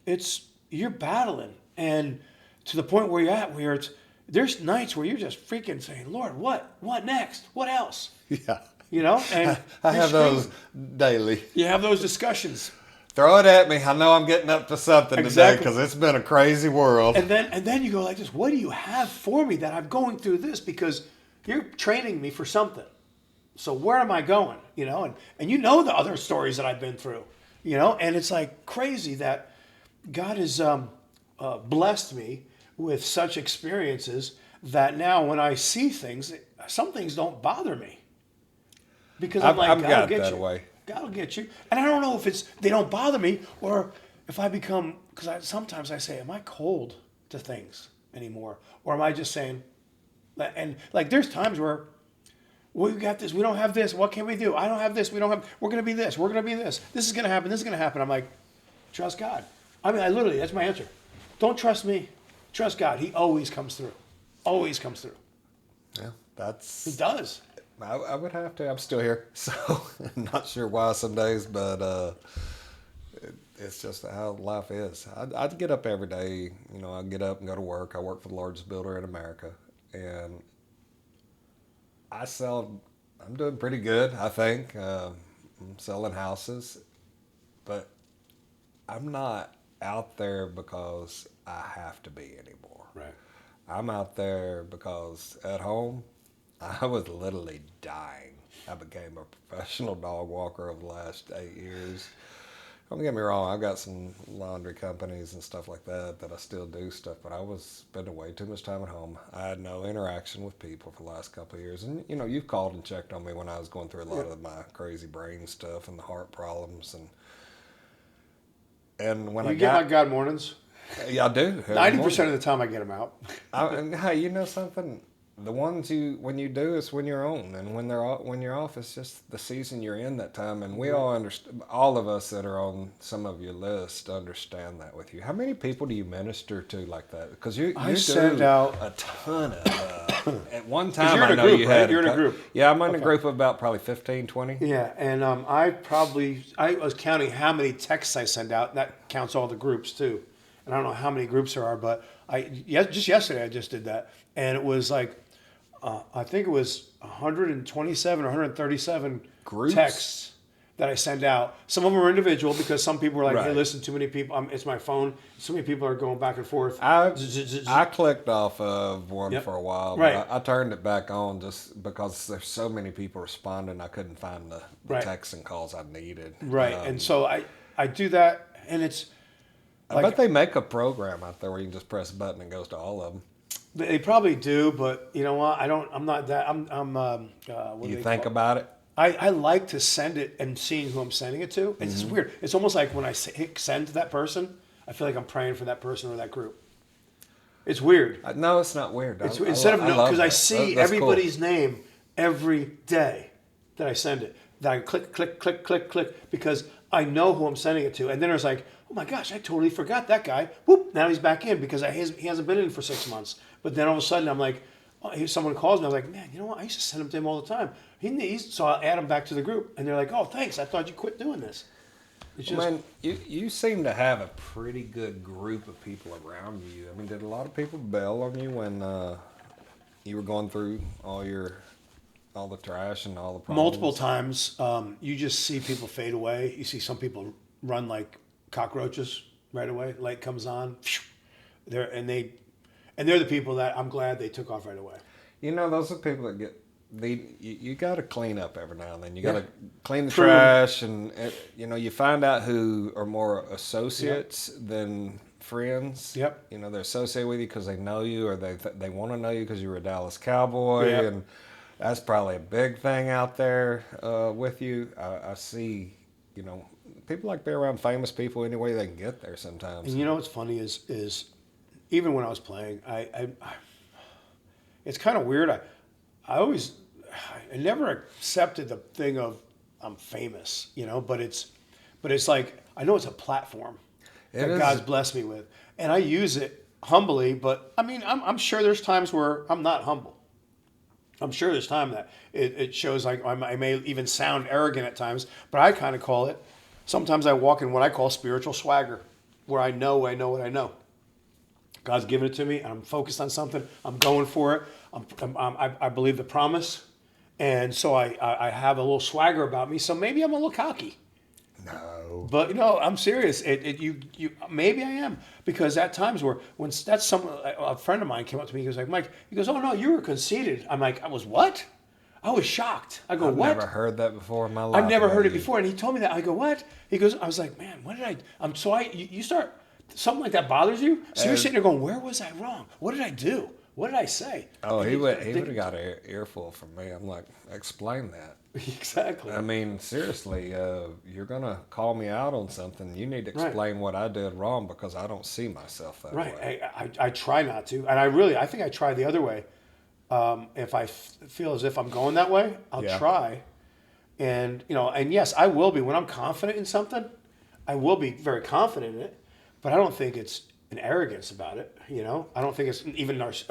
Speaker 2: you're battling, and to the point where you're at, where there's nights where you're just freaking saying, Lord, what next? What else?
Speaker 1: Yeah.
Speaker 2: And
Speaker 1: I have those daily.
Speaker 2: You have those discussions.
Speaker 1: Throw it at me. I know I'm getting up to something today, because it's been a crazy world.
Speaker 2: And then you go like this, what do you have for me that I'm going through this? Because you're training me for something. So where am I going? And the other stories that I've been through, and it's like crazy that God has blessed me with such experiences that now when I see things, some things don't bother me, because I'm like, God will get you. Way. God will get you. And I don't know if they don't bother me, or if I become, because sometimes I say, am I cold to things anymore? Or am I just saying, and like there's times where, we got this, we don't have this, what can we do? I don't have this, we're going to be this, we're going to be this. This is going to happen, this is going to happen. I'm like, trust God. I mean, that's my answer. Don't trust me. Trust God. He always comes through. Always comes through.
Speaker 1: Yeah,
Speaker 2: He does.
Speaker 1: I would have to. I'm still here, so I'm not sure why some days, but it's just how life is. I'd get up every day. I get up and go to work. I work for the largest builder in America, and I'm doing pretty good, I think. I'm selling houses, but I'm not out there because I have to be anymore.
Speaker 2: Right.
Speaker 1: I'm out there because at home, I was literally dying. I became a professional dog walker over the last 8 years. Don't get me wrong, I've got some laundry companies and stuff like that I still do stuff, but I was spending way too much time at home. I had no interaction with people for the last couple of years. And, you've called and checked on me when I was going through a lot of my crazy brain stuff and the heart problems. And when
Speaker 2: You get my God mornings?
Speaker 1: Yeah, I do.
Speaker 2: 90% of the time I get them out.
Speaker 1: And hey, you know something? The ones when you do, it's when you're on, and when you're off, it's just the season you're in that time. And we all understand. All of us that are on some of your list understand that with you. How many people do you minister to like that? Because you
Speaker 2: send out
Speaker 1: a ton of. At one time,
Speaker 2: you're in
Speaker 1: I
Speaker 2: a
Speaker 1: know
Speaker 2: group,
Speaker 1: you
Speaker 2: right?
Speaker 1: had.
Speaker 2: You're in a group.
Speaker 1: Yeah, I'm in a group of about probably 15, 20.
Speaker 2: Yeah, and I was counting how many texts I send out. That counts all the groups too. And I don't know how many groups there are, but just yesterday I just did that, and it was like I think it was 127 or 137
Speaker 1: Groups?
Speaker 2: texts that I send out. Some of them are individual because some people were like, "Hey,
Speaker 1: Right.
Speaker 2: listen, too many people. It's my phone. So many people are going back and forth."
Speaker 1: I clicked off of one
Speaker 2: Yep.
Speaker 1: for a while, but
Speaker 2: Right.
Speaker 1: I turned it back on just because there's so many people responding. I couldn't find the
Speaker 2: Right.
Speaker 1: texts and calls I needed.
Speaker 2: Right, and so I do that, and it's
Speaker 1: I bet they make a program out there where you can just press a button and it goes to all of them.
Speaker 2: they probably do, but you know what? I don't. I'm not that. I'm. What do
Speaker 1: You
Speaker 2: they
Speaker 1: think
Speaker 2: call it?
Speaker 1: about it?
Speaker 2: I like to send it and seeing who I'm sending it to. It's just weird. It's almost like when I hit send to that person, I feel like I'm praying for that person or that group. It's weird.
Speaker 1: No, it's not weird.
Speaker 2: It's
Speaker 1: I
Speaker 2: instead of no,
Speaker 1: love
Speaker 2: because I
Speaker 1: that.
Speaker 2: see
Speaker 1: That's
Speaker 2: everybody's
Speaker 1: cool.
Speaker 2: name every day that I send it. That I click, click, click, click, click because I know who I'm sending it to. And then it's like, oh my gosh, I totally forgot that guy. Whoop! Now he's back in because he hasn't been in for 6 months. But then all of a sudden I'm like, someone calls me. I'm like, man, you know what? I used to send him to him all the time. So I'll add him back to the group, and they're like, oh, thanks. I thought you quit doing this. It's just,
Speaker 1: Man, you seem to have a pretty good group of people around you. I mean, did a lot of people bail on you when you were going through all the trash and all the problems?
Speaker 2: multiple times, you just see people fade away. You see some people run like cockroaches right away. Light comes on, they're the people that I'm glad they took off right away.
Speaker 1: Those are people that you got to clean up every now and then. You got to clean the
Speaker 2: True.
Speaker 1: trash, and you find out who are more associates than friends.
Speaker 2: Yep.
Speaker 1: They're associated with you because they know you, or they want to know you because you were a Dallas Cowboy,
Speaker 2: Yep.
Speaker 1: and that's probably a big thing out there with you. I see, people like to be around famous people any way they can get there sometimes.
Speaker 2: And what's funny is even when I was playing, I it's kind of weird. I never accepted the thing of I'm famous, but it's like I know it's a platform that God's blessed me with, and I use it humbly. But I mean, I'm sure there's times where I'm not humble. I'm sure there's time that it shows like I may even sound arrogant at times, but I kind of call it. Sometimes I walk in what I call spiritual swagger, where I know what I know. God's given it to me, and I'm focused on something. I'm going for it. I believe the promise, and so I have a little swagger about me. So maybe I'm a little cocky.
Speaker 1: No.
Speaker 2: But I'm serious. You maybe I am, because at times when that's someone, a friend of mine came up to me. He goes like, Mike. He goes, oh no, you were conceited. I'm like, I was what? I was shocked. I go,
Speaker 1: I've
Speaker 2: what?
Speaker 1: never heard that before in my life.
Speaker 2: I've never heard it before, and he told me that. I go, what? He goes, I was like, man, what did I? You start something like that bothers you. So you're sitting there going, where was I wrong? What did I do? What did I say?
Speaker 1: Oh, he would have got an earful from me. I'm like, explain that.
Speaker 2: Exactly.
Speaker 1: I mean, seriously, you're going to call me out on something. You need to explain what I did wrong because I don't see myself that way.
Speaker 2: I try not to. And I think I try the other way. If I feel as if I'm going that way, I'll try. And, and yes, I will be. When I'm confident in something, I will be very confident in it. But I don't think it's an arrogance about it. I don't think it's even I guess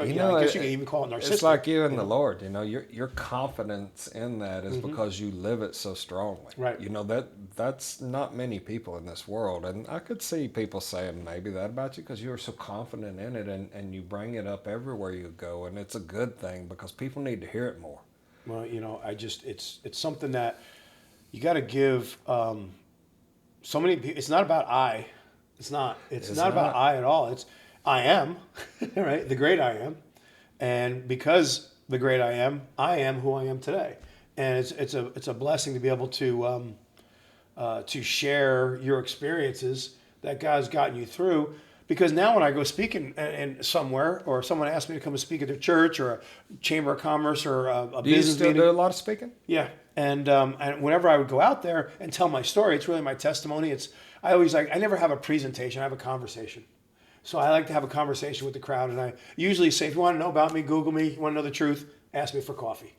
Speaker 2: you can even call it narcissistic.
Speaker 1: It's like you and the Lord. Your confidence in that is because you live it so strongly.
Speaker 2: Right.
Speaker 1: That's not many people in this world, and I could see people saying maybe that about you because you're so confident in it, and you bring it up everywhere you go, and it's a good thing because people need to hear it more.
Speaker 2: Well, it's something that you got to give so many people. It's not about I. It's not. It's not about I at all. It's I am, right? The great I am, and because the great I am who I am today, and it's a blessing to be able to share your experiences that God's gotten you through. Because now when I go speak in somewhere, or someone asks me to come and speak at their church or a chamber of commerce or a
Speaker 1: Do you
Speaker 2: business
Speaker 1: still
Speaker 2: meeting,
Speaker 1: do a lot of speaking?
Speaker 2: yeah. And whenever I would go out there and tell my story, it's really my testimony. I never have a presentation. I have a conversation. So I like to have a conversation with the crowd, and I usually say, if you want to know about me, Google me. You want to know the truth, ask me for coffee.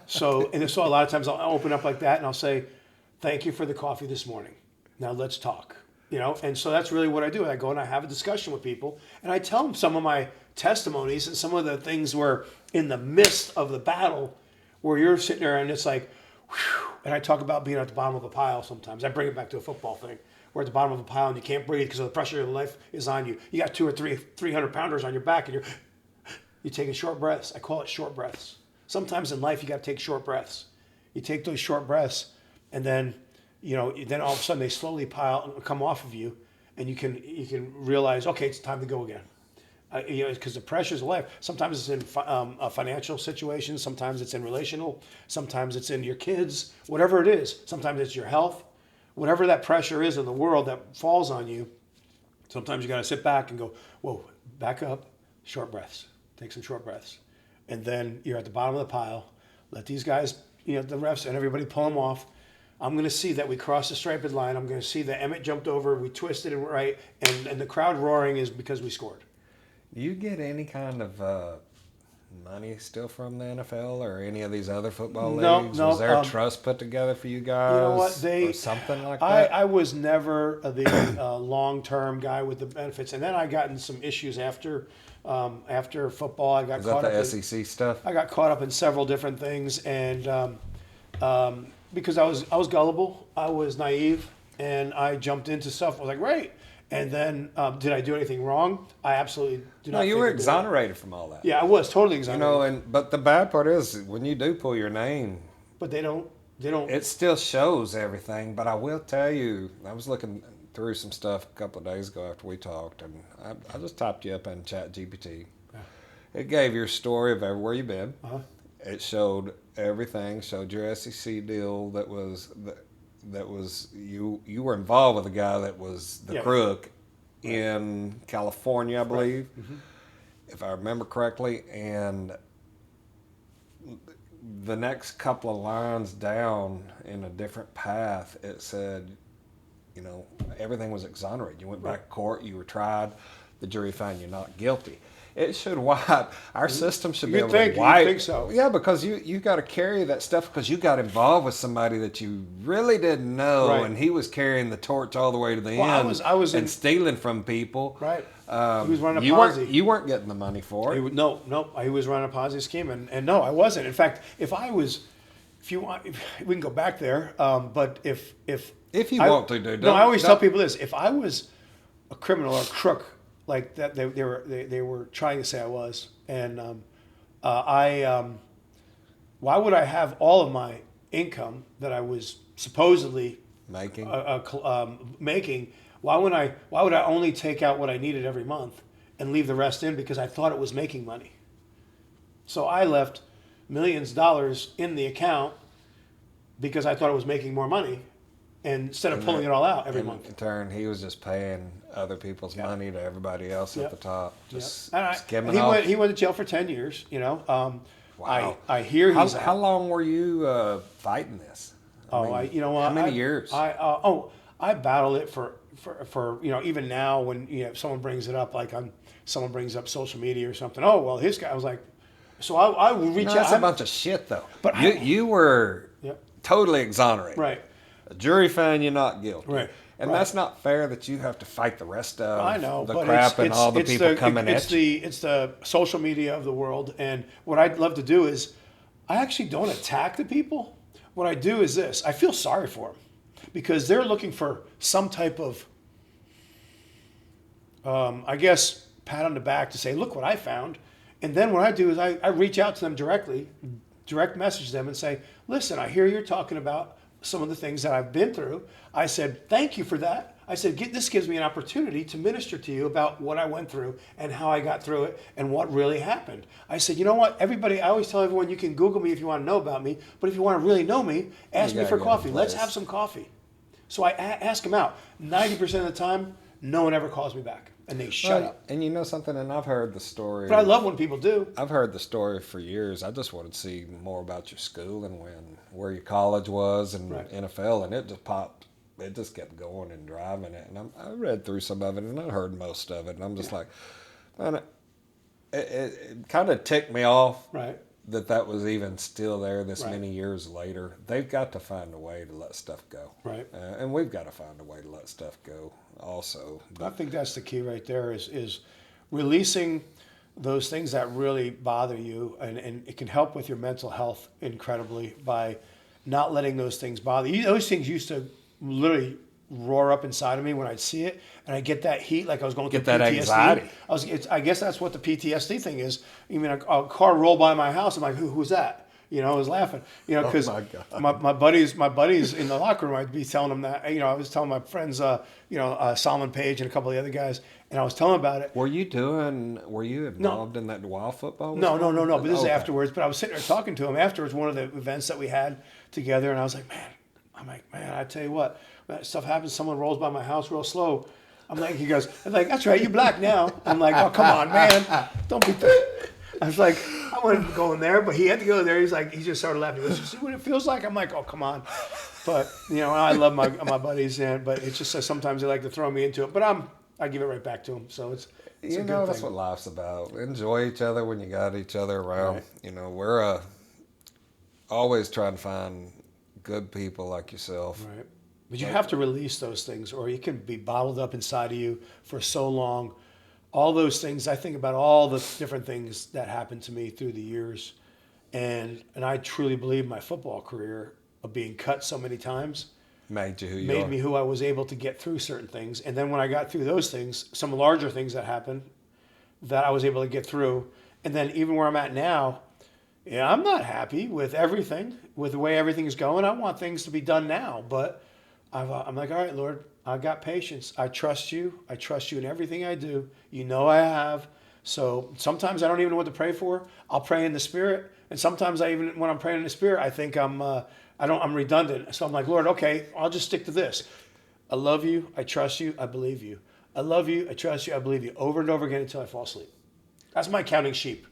Speaker 2: So a lot of times I'll open up like that, and I'll say, thank you for the coffee this morning. Now let's talk. And so that's really what I do. I go and I have a discussion with people, and I tell them some of my testimonies and some of the things where in the midst of the battle where you're sitting there and it's like, whew, and I talk about being at the bottom of a pile sometimes. I bring it back to a football thing. We're at the bottom of a pile and you can't breathe because of the pressure of life is on you. You got 2 or 300 pounders on your back and you're taking short breaths. I call it short breaths. Sometimes in life you got to take short breaths. You take those short breaths and then then all of a sudden they slowly come off of you, and you can realize, okay, it's time to go again. Because the pressures of life. Sometimes it's in financial situations. Sometimes it's in relational. Sometimes it's in your kids. Whatever it is. Sometimes it's your health. Whatever that pressure is in the world that falls on you. Sometimes you got to sit back and go, whoa, back up, short breaths. Take some short breaths, and then you're at the bottom of the pile. Let these guys, the refs and everybody pull them off. I'm going to see that we crossed the striped line. I'm going to see that Emmett jumped over, we twisted it right, and the crowd roaring is because we scored.
Speaker 1: Do you get any kind of money still from the NFL or any of these other football leagues?
Speaker 2: No.
Speaker 1: Was there a trust put together for you guys?
Speaker 2: You know what?
Speaker 1: Or something like that?
Speaker 2: I was never the long-term guy with the benefits, and then I got in some issues after football. I got
Speaker 1: Is
Speaker 2: caught
Speaker 1: that the
Speaker 2: up
Speaker 1: SEC stuff?
Speaker 2: I got caught up in several different things, and because I was gullible, I was naive, and I jumped into stuff. I was like, right. And then, did I do anything wrong? I absolutely do not.
Speaker 1: No, you
Speaker 2: think
Speaker 1: were
Speaker 2: I did.
Speaker 1: exonerated from all that.
Speaker 2: Yeah, I was totally exonerated.
Speaker 1: But the bad part is when you do pull your name,
Speaker 2: But they don't.
Speaker 1: it still shows everything. But I will tell you, I was looking through some stuff a couple of days ago after we talked, and I just typed you up in Chat GPT.
Speaker 2: Yeah.
Speaker 1: It gave your story of everywhere you've been.
Speaker 2: Uh-huh.
Speaker 1: It showed everything. Showed your SEC deal that was you were involved with a guy that was the crook in California, I believe, if I remember correctly. And the next couple of lines down in a different path, it said, everything was exonerated. You went back to court, you were tried, the jury found you not guilty. It should wipe. Our system should be able to wipe.
Speaker 2: You think so?
Speaker 1: Yeah, because you got to carry that stuff because you got involved with somebody that you really didn't know,
Speaker 2: Right.
Speaker 1: and he was carrying the torch all the way to the
Speaker 2: Well,
Speaker 1: end.
Speaker 2: I was
Speaker 1: and stealing from people.
Speaker 2: Right. He was running a
Speaker 1: You
Speaker 2: Ponzi.
Speaker 1: weren't. You weren't getting the money for it.
Speaker 2: No, he was running a Ponzi scheme, and no, I wasn't. In fact, if you want, we can go back there. But if
Speaker 1: If you want to, dude.
Speaker 2: I always tell people this: if I was a criminal or a crook like that, they were trying to say I was, and why would I have all of my income that I was supposedly
Speaker 1: making.
Speaker 2: Making? Why would I only take out what I needed every month and leave the rest in because I thought it was making money? So I left millions of dollars in the account because I thought it was making more money, and instead of pulling it all out every month.
Speaker 1: In turn, he was just paying other people's money to everybody else at the top, just skimming
Speaker 2: and
Speaker 1: off.
Speaker 2: He went to jail for 10 years.
Speaker 1: Wow.
Speaker 2: I hear he's
Speaker 1: How long were you fighting this?
Speaker 2: How
Speaker 1: many years?
Speaker 2: I battled it for even now when someone brings it up, like someone brings up social media or something. Oh well, his guy. I was like, so I will reach out.
Speaker 1: That's a bunch of shit though.
Speaker 2: But
Speaker 1: you were totally exonerated.
Speaker 2: Right.
Speaker 1: A jury found you not guilty.
Speaker 2: Right.
Speaker 1: And that's not fair that you have to fight the rest of the
Speaker 2: but
Speaker 1: crap and all the people coming at you.
Speaker 2: It's the social media of the world, and what I'd love to do is, I actually don't attack the people. What I do is this: I feel sorry for them because they're looking for some type of, I guess, pat on the back to say, "Look what I found." And then what I do is I reach out to them directly, direct message them and say, listen, I hear you're talking about some of the things that I've been through. I said, thank you for that. I said, this gives me an opportunity to minister to you about what I went through and how I got through it and what really happened. I said, you know what, everybody, I always tell everyone, you can Google me if you want to know about me, but if you want to really know me, ask me for coffee. Let's have some coffee. So I ask them out. 90% of the time, no one ever calls me back. And they shut up.
Speaker 1: And you know something, and I've heard the story.
Speaker 2: But I love when people do.
Speaker 1: I've heard the story for years. I just wanted to see more about your school and where your college was and NFL, and it just popped. It just kept going and driving it. And I read through some of it, and I heard most of it. And I'm just like, man, it kind of ticked me off that was even still there this many years later. They've got to find a way to let stuff go.
Speaker 2: Right.
Speaker 1: And we've got to find a way to let stuff go also.
Speaker 2: I think that's the key right there is releasing those things that really bother you. And it can help with your mental health incredibly by not letting those things bother you. Those things used to literally roar up inside of me when I'd see it, and I get that heat like I was going through PTSD.
Speaker 1: That anxiety.
Speaker 2: I guess that's what the PTSD thing is. You mean a car rolled by my house? I'm like, who's that? I was laughing. Because my buddies in the locker room, I'd be telling them that. I was telling my friends, Solomon Page and a couple of the other guys, and I was telling them about it.
Speaker 1: Were you involved in that wild football?
Speaker 2: No. But this is afterwards. But I was sitting there talking to him afterwards, one of the events that we had together, and I was like, man, I tell you what, that stuff happens. Someone rolls by my house real slow. He goes, that's right, you black now. I'm like, oh, come on, man. Don't be I was like, I wasn't going there, but he had to go there. He just started laughing. He goes, you see what it feels like? I'm like, oh, come on. But, I love my buddies, but it's just sometimes they like to throw me into it. But I give it right back to them. So it's a good
Speaker 1: that's
Speaker 2: thing.
Speaker 1: what life's about. Enjoy each other when you got each other around. Right. We're always trying to find good people like yourself.
Speaker 2: Right. But you have to release those things, or you can be bottled up inside of you for so long. All those things, I think about all the different things that happened to me through the years. And I truly believe my football career of being cut so many times
Speaker 1: made
Speaker 2: me who I was able to get through certain things. And then when I got through those things, some larger things that happened that I was able to get through. And then even where I'm at now, I'm not happy with everything, with the way everything's going. I want things to be done now. But I'm like, all right, Lord, I got patience. I trust you. I trust you in everything I do. I have. So sometimes I don't even know what to pray for. I'll pray in the Spirit. And sometimes when I'm praying in the Spirit, I think I'm redundant. So I'm like, Lord, okay, I'll just stick to this. I love you. I trust you. I believe you. I love you. I trust you. I believe you. Over and over again until I fall asleep. That's my counting sheep.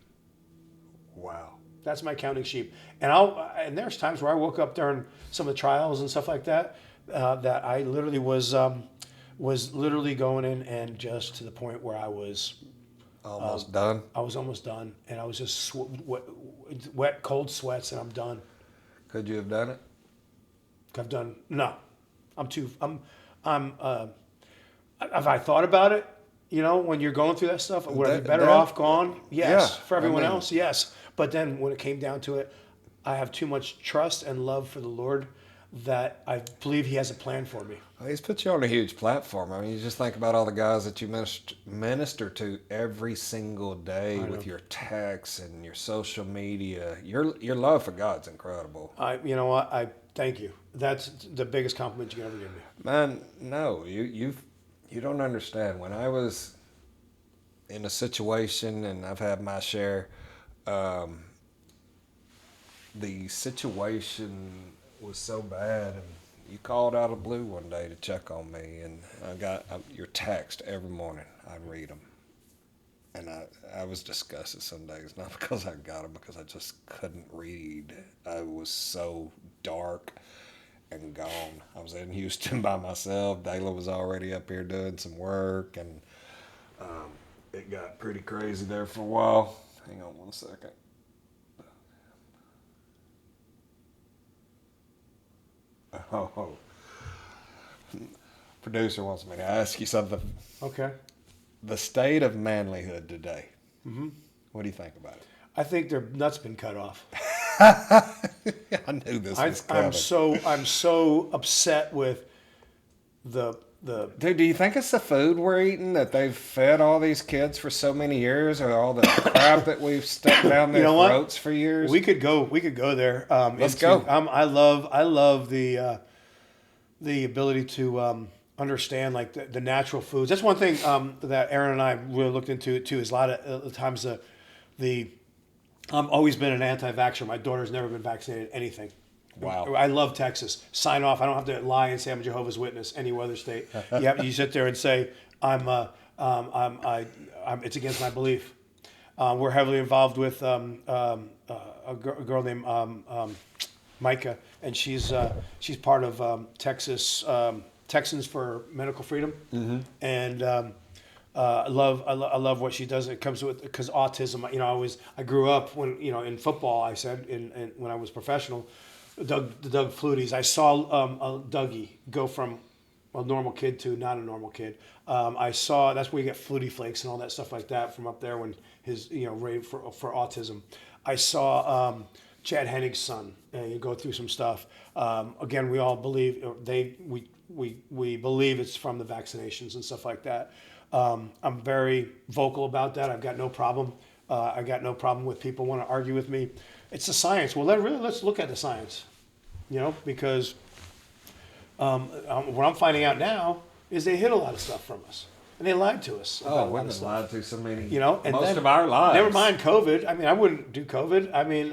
Speaker 1: Wow.
Speaker 2: That's my counting sheep. And there's times where I woke up during some of the trials and stuff like that, that I literally was literally going in and just to the point where I was
Speaker 1: almost done.
Speaker 2: I was almost done, and I was just wet, cold sweats, and I'm done.
Speaker 1: Could you have done it?
Speaker 2: No. Have I thought about it? When you're going through that stuff, would I be better off gone? Yes. For everyone else, yes. But then when it came down to it, I have too much trust and love for the Lord that I believe He has a plan for me.
Speaker 1: Well, He's put you on a huge platform. I mean, you just think about all the guys that you minister to every single day with your texts and your social media. Your love for God's incredible.
Speaker 2: I thank you. That's the biggest compliment you can ever give me.
Speaker 1: Man, no, you don't understand. When I was in a situation, and I've had my share, the situation was so bad, and you called out of the blue one day to check on me, and I got your text every morning. I'd read them, and I was disgusted some days, not because I got them, because I just couldn't read. I was so dark and gone. I was in Houston by myself. Dayla was already up here doing some work, and it got pretty crazy there for a while. Hang on one second. Oh, producer wants me to ask you something.
Speaker 2: Okay.
Speaker 1: The state of manlyhood today.
Speaker 2: Mm-hmm.
Speaker 1: What do you think about it?
Speaker 2: I think their nuts been cut off.
Speaker 1: I knew this was coming.
Speaker 2: I'm so upset with the
Speaker 1: Dude, do you think it's the food we're eating that they've fed all these kids for so many years, or all the crap that we've stuck down their throats for years?
Speaker 2: We could go there.
Speaker 1: Let's go.
Speaker 2: I love the ability to understand like the natural foods. That's one thing that Aaron and I really looked into too. Is a lot of times the I've always been an anti-vaxxer. My daughter's never been vaccinated anything.
Speaker 1: Wow.
Speaker 2: I love Texas. Sign off. I don't have to lie and say I'm a Jehovah's Witness any other state. You sit there and say it's against my belief. We're heavily involved with a girl named Micah, and she's part of Texans for Medical Freedom, and I love what she does. It comes with because autism. You know, I grew up in football. I said when I was professional. Doug Flutie's. I saw Dougie go from a normal kid to not a normal kid. I saw that's where you get Flutie Flakes and all that stuff like that from up there when his rated for autism. I saw Chad Hennig's son. You go through some stuff. Again, we all believe we believe it's from the vaccinations and stuff like that. I'm very vocal about that. I've got no problem. I got no problem with people want to argue with me. It's the science. Well, let's look at the science, because what I'm finding out now is they hid a lot of stuff from us, and they lied to us.
Speaker 1: We've been lied to so many.
Speaker 2: And
Speaker 1: most of our lives.
Speaker 2: Never mind COVID. I mean, I wouldn't do COVID. I mean,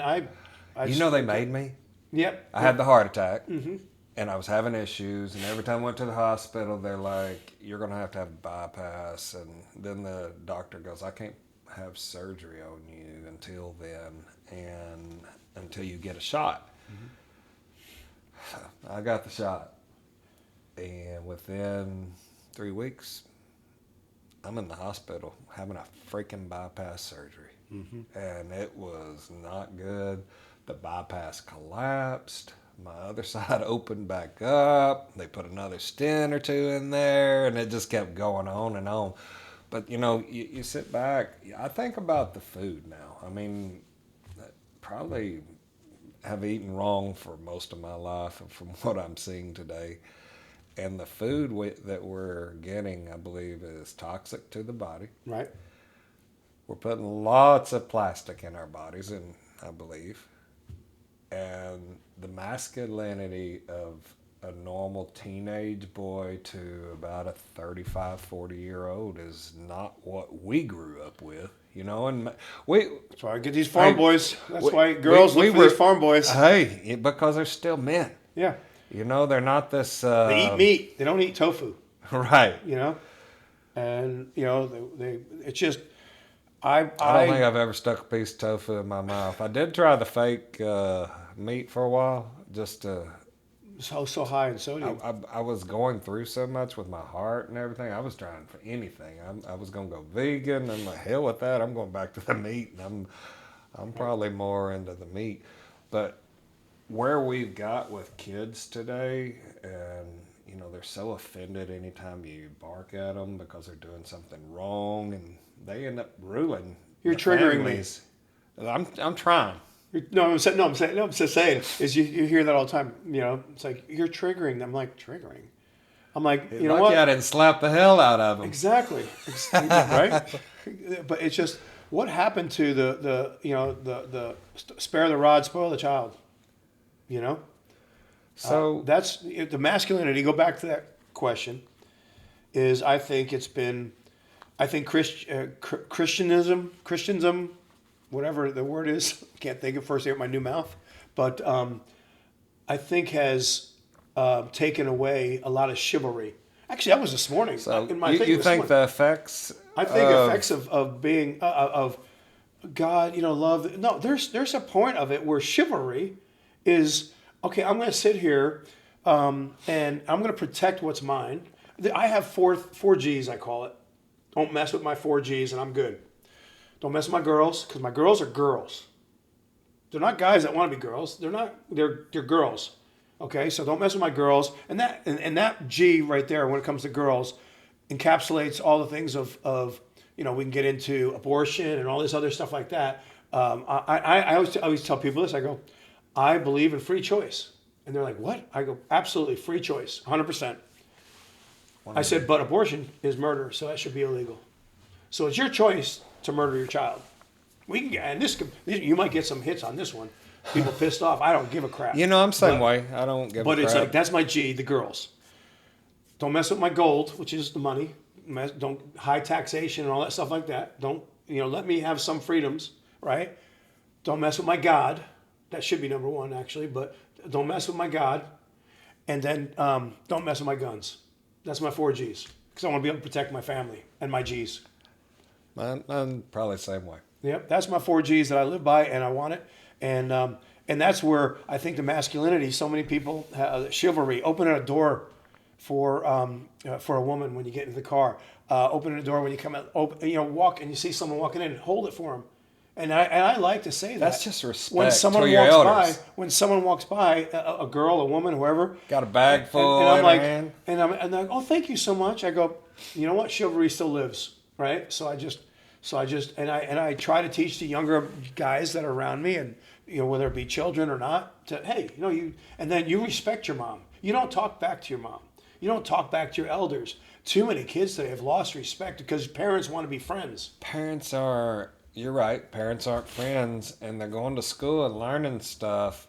Speaker 1: they made me.
Speaker 2: Yep.
Speaker 1: I had the heart attack, and I was having issues, and every time I went to the hospital, they're like, "You're going to have a bypass," and then the doctor goes, "I can't have surgery on you until then, and until you get a shot." I got the shot, and within 3 weeks, I'm in the hospital having a freaking bypass surgery, and it was not good. The bypass collapsed. My other side opened back up. They put another stent or two in there, and it just kept going on and on. But, you sit back. I think about the food now. I mean, probably have eaten wrong for most of my life from what I'm seeing today. And the food that we're getting, I believe, is toxic to the body.
Speaker 2: Right.
Speaker 1: We're putting lots of plastic in our bodies, and I believe. And the masculinity of a normal teenage boy to about a 35, 40-year-old is not what we grew up with, and
Speaker 2: that's why I get these farm boys. That's why girls look for these farm boys.
Speaker 1: Hey, because they're still men.
Speaker 2: Yeah.
Speaker 1: They're not this...
Speaker 2: they eat meat. They don't eat tofu.
Speaker 1: Right.
Speaker 2: And, it's just...
Speaker 1: I don't think I've ever stuck a piece of tofu in my mouth. I did try the fake meat for a while, just to...
Speaker 2: So high in sodium.
Speaker 1: I was going through so much with my heart and everything. I was trying for anything. I was going to go vegan. I'm like, hell with that. I'm going back to the meat, and I'm probably more into the meat. But where we've got with kids today, and they're so offended anytime you bark at them because they're doing something wrong, and they end up ruling.
Speaker 2: You're triggering
Speaker 1: families. I'm trying.
Speaker 2: I'm just saying is you hear that all the time. It's like you're triggering them. I'm like triggering. I'm like, you know what?
Speaker 1: I didn't slap the hell out of them.
Speaker 2: Exactly. Right. But it's just what happened to the spare the rod, spoil the child. So that's the masculinity. Go back to that question. I think Christianism, whatever the word is, can't think of it first out of my new mouth, but I think has taken away a lot of chivalry. Actually, that was this morning.
Speaker 1: So you think the effects?
Speaker 2: I think effects of being of God, love. No, there's a point of it where chivalry is okay. I'm going to sit here and I'm going to protect what's mine. I have four G's, I call it. Don't mess with my 4 G's and I'm good. Don't mess with my girls because my girls are girls. They're not guys that want to be girls. They're girls. Okay, so don't mess with my girls. And that G right there, when it comes to girls, encapsulates all the things of we can get into abortion and all this other stuff like that. I always tell people this. I go, I believe in free choice. And they're like, what? I go, absolutely free choice, 100%. I said, but abortion is murder, so that should be illegal. So it's your choice to murder your child. We can get, and you might get some hits on this one. People pissed off. I don't give a crap.
Speaker 1: I'm same way. I don't give a crap.
Speaker 2: But it's like, that's my G, the girls. Don't mess with my gold, which is the money. Don't high taxation and all that stuff like that. Don't, let me have some freedoms, right? Don't mess with my God. That should be number one, actually, but don't mess with my God. And then don't mess with my guns. That's my 4 Gs. Because I want to be able to protect my family and my Gs.
Speaker 1: I'm probably the same way.
Speaker 2: Yep, that's my 4 Gs that I live by, and I want it. And that's where I think the masculinity, so many people, chivalry, opening a door for a woman when you get into the car, opening a door when you come out, walk and you see someone walking in, hold it for them. And I like to say that.
Speaker 1: That's just respect
Speaker 2: when someone
Speaker 1: to your
Speaker 2: walks
Speaker 1: elders.
Speaker 2: When someone walks by, a girl, a woman, whoever,
Speaker 1: Got a bag full
Speaker 2: and I'm
Speaker 1: in
Speaker 2: like,
Speaker 1: her hand.
Speaker 2: and I'm like, oh, thank you so much. I go, you know what? Chivalry still lives, right? So I try to teach the younger guys that are around me, and whether it be children or not, to hey, and then you respect your mom. You don't talk back to your mom. You don't talk back to your elders. Too many kids today have lost respect because parents want to be friends.
Speaker 1: You're right. Parents aren't friends, and they're going to school and learning stuff,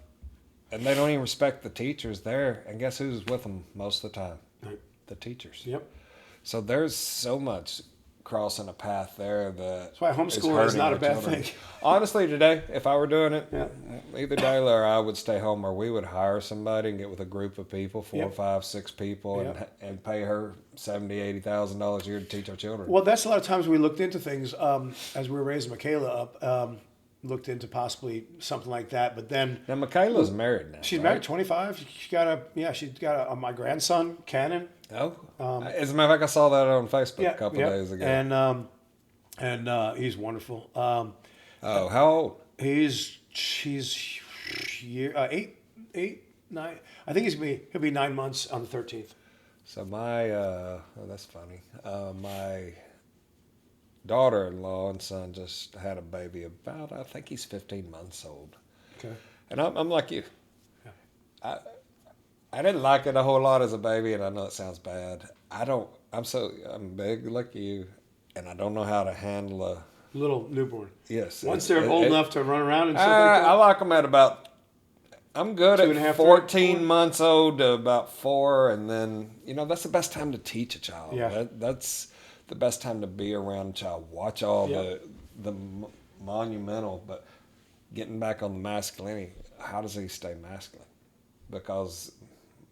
Speaker 1: and they don't even respect the teachers there. And guess who's with them most of the time?
Speaker 2: Right.
Speaker 1: The teachers.
Speaker 2: Yep.
Speaker 1: So there's so much crossing a path there
Speaker 2: That's why homeschooling is not a bad thing.
Speaker 1: Honestly, today, if I were doing it,
Speaker 2: Yeah.
Speaker 1: either Dayla or I would stay home, or we would hire somebody and get with a group of people, 4,
Speaker 2: Yep.
Speaker 1: 5, 6 people,
Speaker 2: Yep.
Speaker 1: and pay her $70,000-$80,000 a year to teach our children.
Speaker 2: Well, that's a lot of times we looked into things as we were raising Michaela up. Looked into possibly something like that, but then
Speaker 1: Now Michaela's married now.
Speaker 2: she's
Speaker 1: right?
Speaker 2: married, 25. She's got my grandson, Cannon.
Speaker 1: Oh, as a matter of fact, I saw that on Facebook
Speaker 2: Yeah,
Speaker 1: a couple
Speaker 2: yeah.
Speaker 1: days ago.
Speaker 2: And he's wonderful.
Speaker 1: How old?
Speaker 2: She's 8, 9. I think he'll be 9 months on the 13th.
Speaker 1: So that's funny. My daughter-in-law and son just had a baby about, I think he's 15 months old.
Speaker 2: Okay.
Speaker 1: And I'm like you.
Speaker 2: Yeah.
Speaker 1: I didn't like it a whole lot as a baby, and I know it sounds bad. I'm big like you, and I don't know how to handle a
Speaker 2: Little newborn.
Speaker 1: yes.
Speaker 2: Once they're old enough to run around and stuff like that.
Speaker 1: I like them at about. I'm good
Speaker 2: 2.5,
Speaker 1: at
Speaker 2: 3,
Speaker 1: 14
Speaker 2: 4.
Speaker 1: months old to about 4, and then that's the best time to teach a child.
Speaker 2: Yeah.
Speaker 1: That's the best time to be around a child. Watch all
Speaker 2: Yeah.
Speaker 1: the monumental, but getting back on the masculinity. How does he stay masculine? Because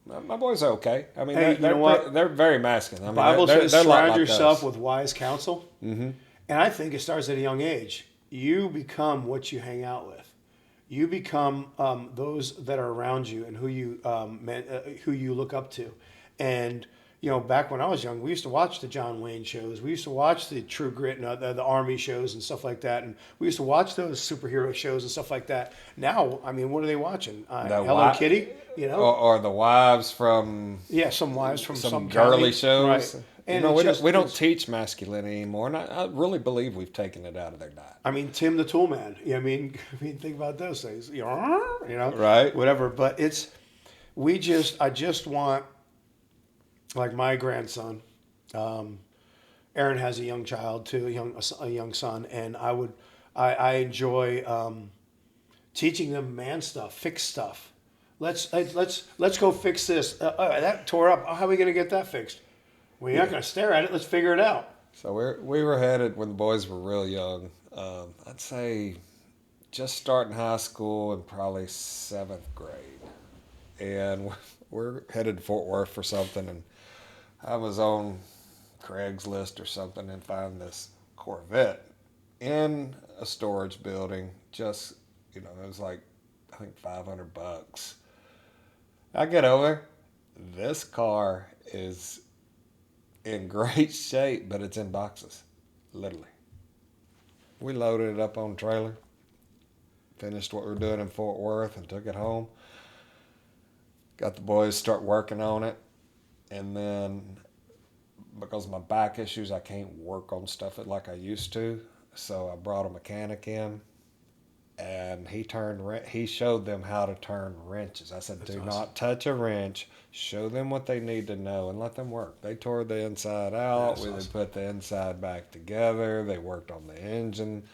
Speaker 1: my boys are okay. I mean,
Speaker 2: Hey, you know what?
Speaker 1: they're very masculine. I
Speaker 2: The
Speaker 1: mean,
Speaker 2: Bible says
Speaker 1: they're a lot
Speaker 2: surround
Speaker 1: like
Speaker 2: yourself
Speaker 1: us.
Speaker 2: with wise counsel. Mm-hmm. And I think it starts at a young age. You become what you hang out with. You become those that are around you and who you look up to. And back when I was young, we used to watch the John Wayne shows. We used to watch the True Grit and the Army shows and stuff like that. And we used to watch those superhero shows and stuff like that. Now, I mean, what are they watching? Hello Kitty,
Speaker 1: or the wives from
Speaker 2: some wives from
Speaker 1: some
Speaker 2: county.
Speaker 1: girly shows.
Speaker 2: Right. And
Speaker 1: we don't teach masculinity anymore, and I really believe we've taken it out of their diet.
Speaker 2: I mean, Tim the Tool Man. I mean, think about those things.
Speaker 1: Right?
Speaker 2: Whatever. But I just want, like my grandson. Aaron has a young child too, a young son, and I enjoy teaching them man stuff, fix stuff. Let's go fix this. That tore up. How are we going to get that fixed? Well, you're not going to stare at it. Let's figure it out.
Speaker 1: So we were headed when the boys were real young. I'd say just starting high school and probably 7th grade, and we're headed to Fort Worth for something. And I was on Craigslist or something and found this Corvette in a storage building. Just it was like I think $500. I get over. This car is in great shape, but it's in boxes, literally. We loaded it up on a trailer, finished what we were doing in Fort Worth, and took it home. Got the boys to start working on it, and then because of my back issues, I can't work on stuff like I used to, so I brought a mechanic in, and he showed them how to turn wrenches. I said,
Speaker 2: That's
Speaker 1: do
Speaker 2: awesome.
Speaker 1: not touch a wrench. Show them what they need to know and let them work. They tore the inside out.
Speaker 2: That's
Speaker 1: They
Speaker 2: awesome.
Speaker 1: put the inside back together. They worked on the engine.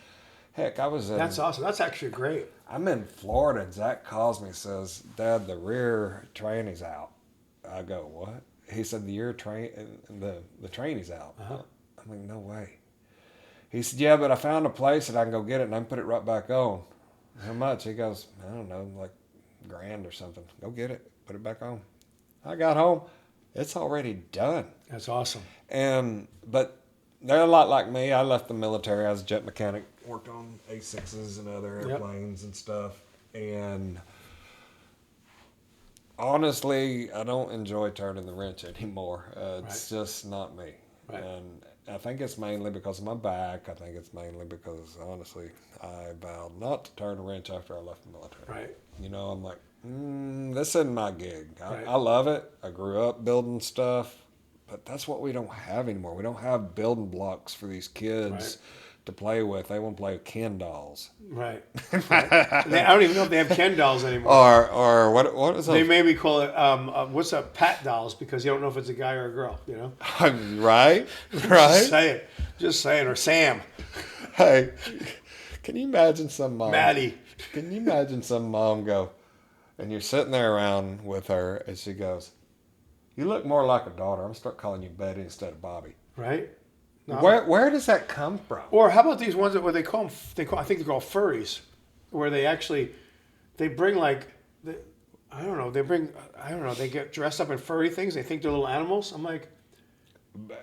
Speaker 1: Heck,
Speaker 2: That's awesome. That's actually great.
Speaker 1: I'm in Florida, and Zach calls me and says, Dad, the rear tranny's out. I go, what? He said, the tranny's out.
Speaker 2: Uh-huh.
Speaker 1: I'm like, no way. He said, yeah, but I found a place that I can go get it, and I can put it right back on. How much? He goes, I don't know, like $1,000 or something. Go get it. Put it back on. I got home. It's already done.
Speaker 2: That's awesome.
Speaker 1: But they're a lot like me. I left the military. I was a jet mechanic, worked on A6s and other airplanes and stuff. And honestly, I don't enjoy turning the wrench anymore. It's just not me.
Speaker 2: Right.
Speaker 1: And I think it's mainly because of my back. I think it's mainly because, honestly, I vowed not to turn a wrench after I left the military.
Speaker 2: Right.
Speaker 1: You know, I'm like, this isn't my gig.
Speaker 2: Right.
Speaker 1: I love it. I grew up building stuff, but that's what we don't have anymore. We don't have building blocks for these kids to play with. They want to play with Ken dolls.
Speaker 2: Right. I don't even know if they have Ken dolls anymore.
Speaker 1: Or what is
Speaker 2: They
Speaker 1: that?
Speaker 2: maybe call it what's up, Pat dolls, because you don't know if it's a guy or a girl. You know.
Speaker 1: Right?
Speaker 2: Just saying. Or Sam.
Speaker 1: Hey, can you imagine some mom?
Speaker 2: Maddie.
Speaker 1: Can you imagine some mom go, and you're sitting there around with her, and she goes, "You look more like a daughter. I'm gonna start calling you Betty instead of Bobby."
Speaker 2: Right. No.
Speaker 1: Where does that come from?
Speaker 2: Or how about these ones that where they call them? I think they're called furries, where they bring like, I don't know. They get dressed up in furry things. They think they're little animals. I'm like,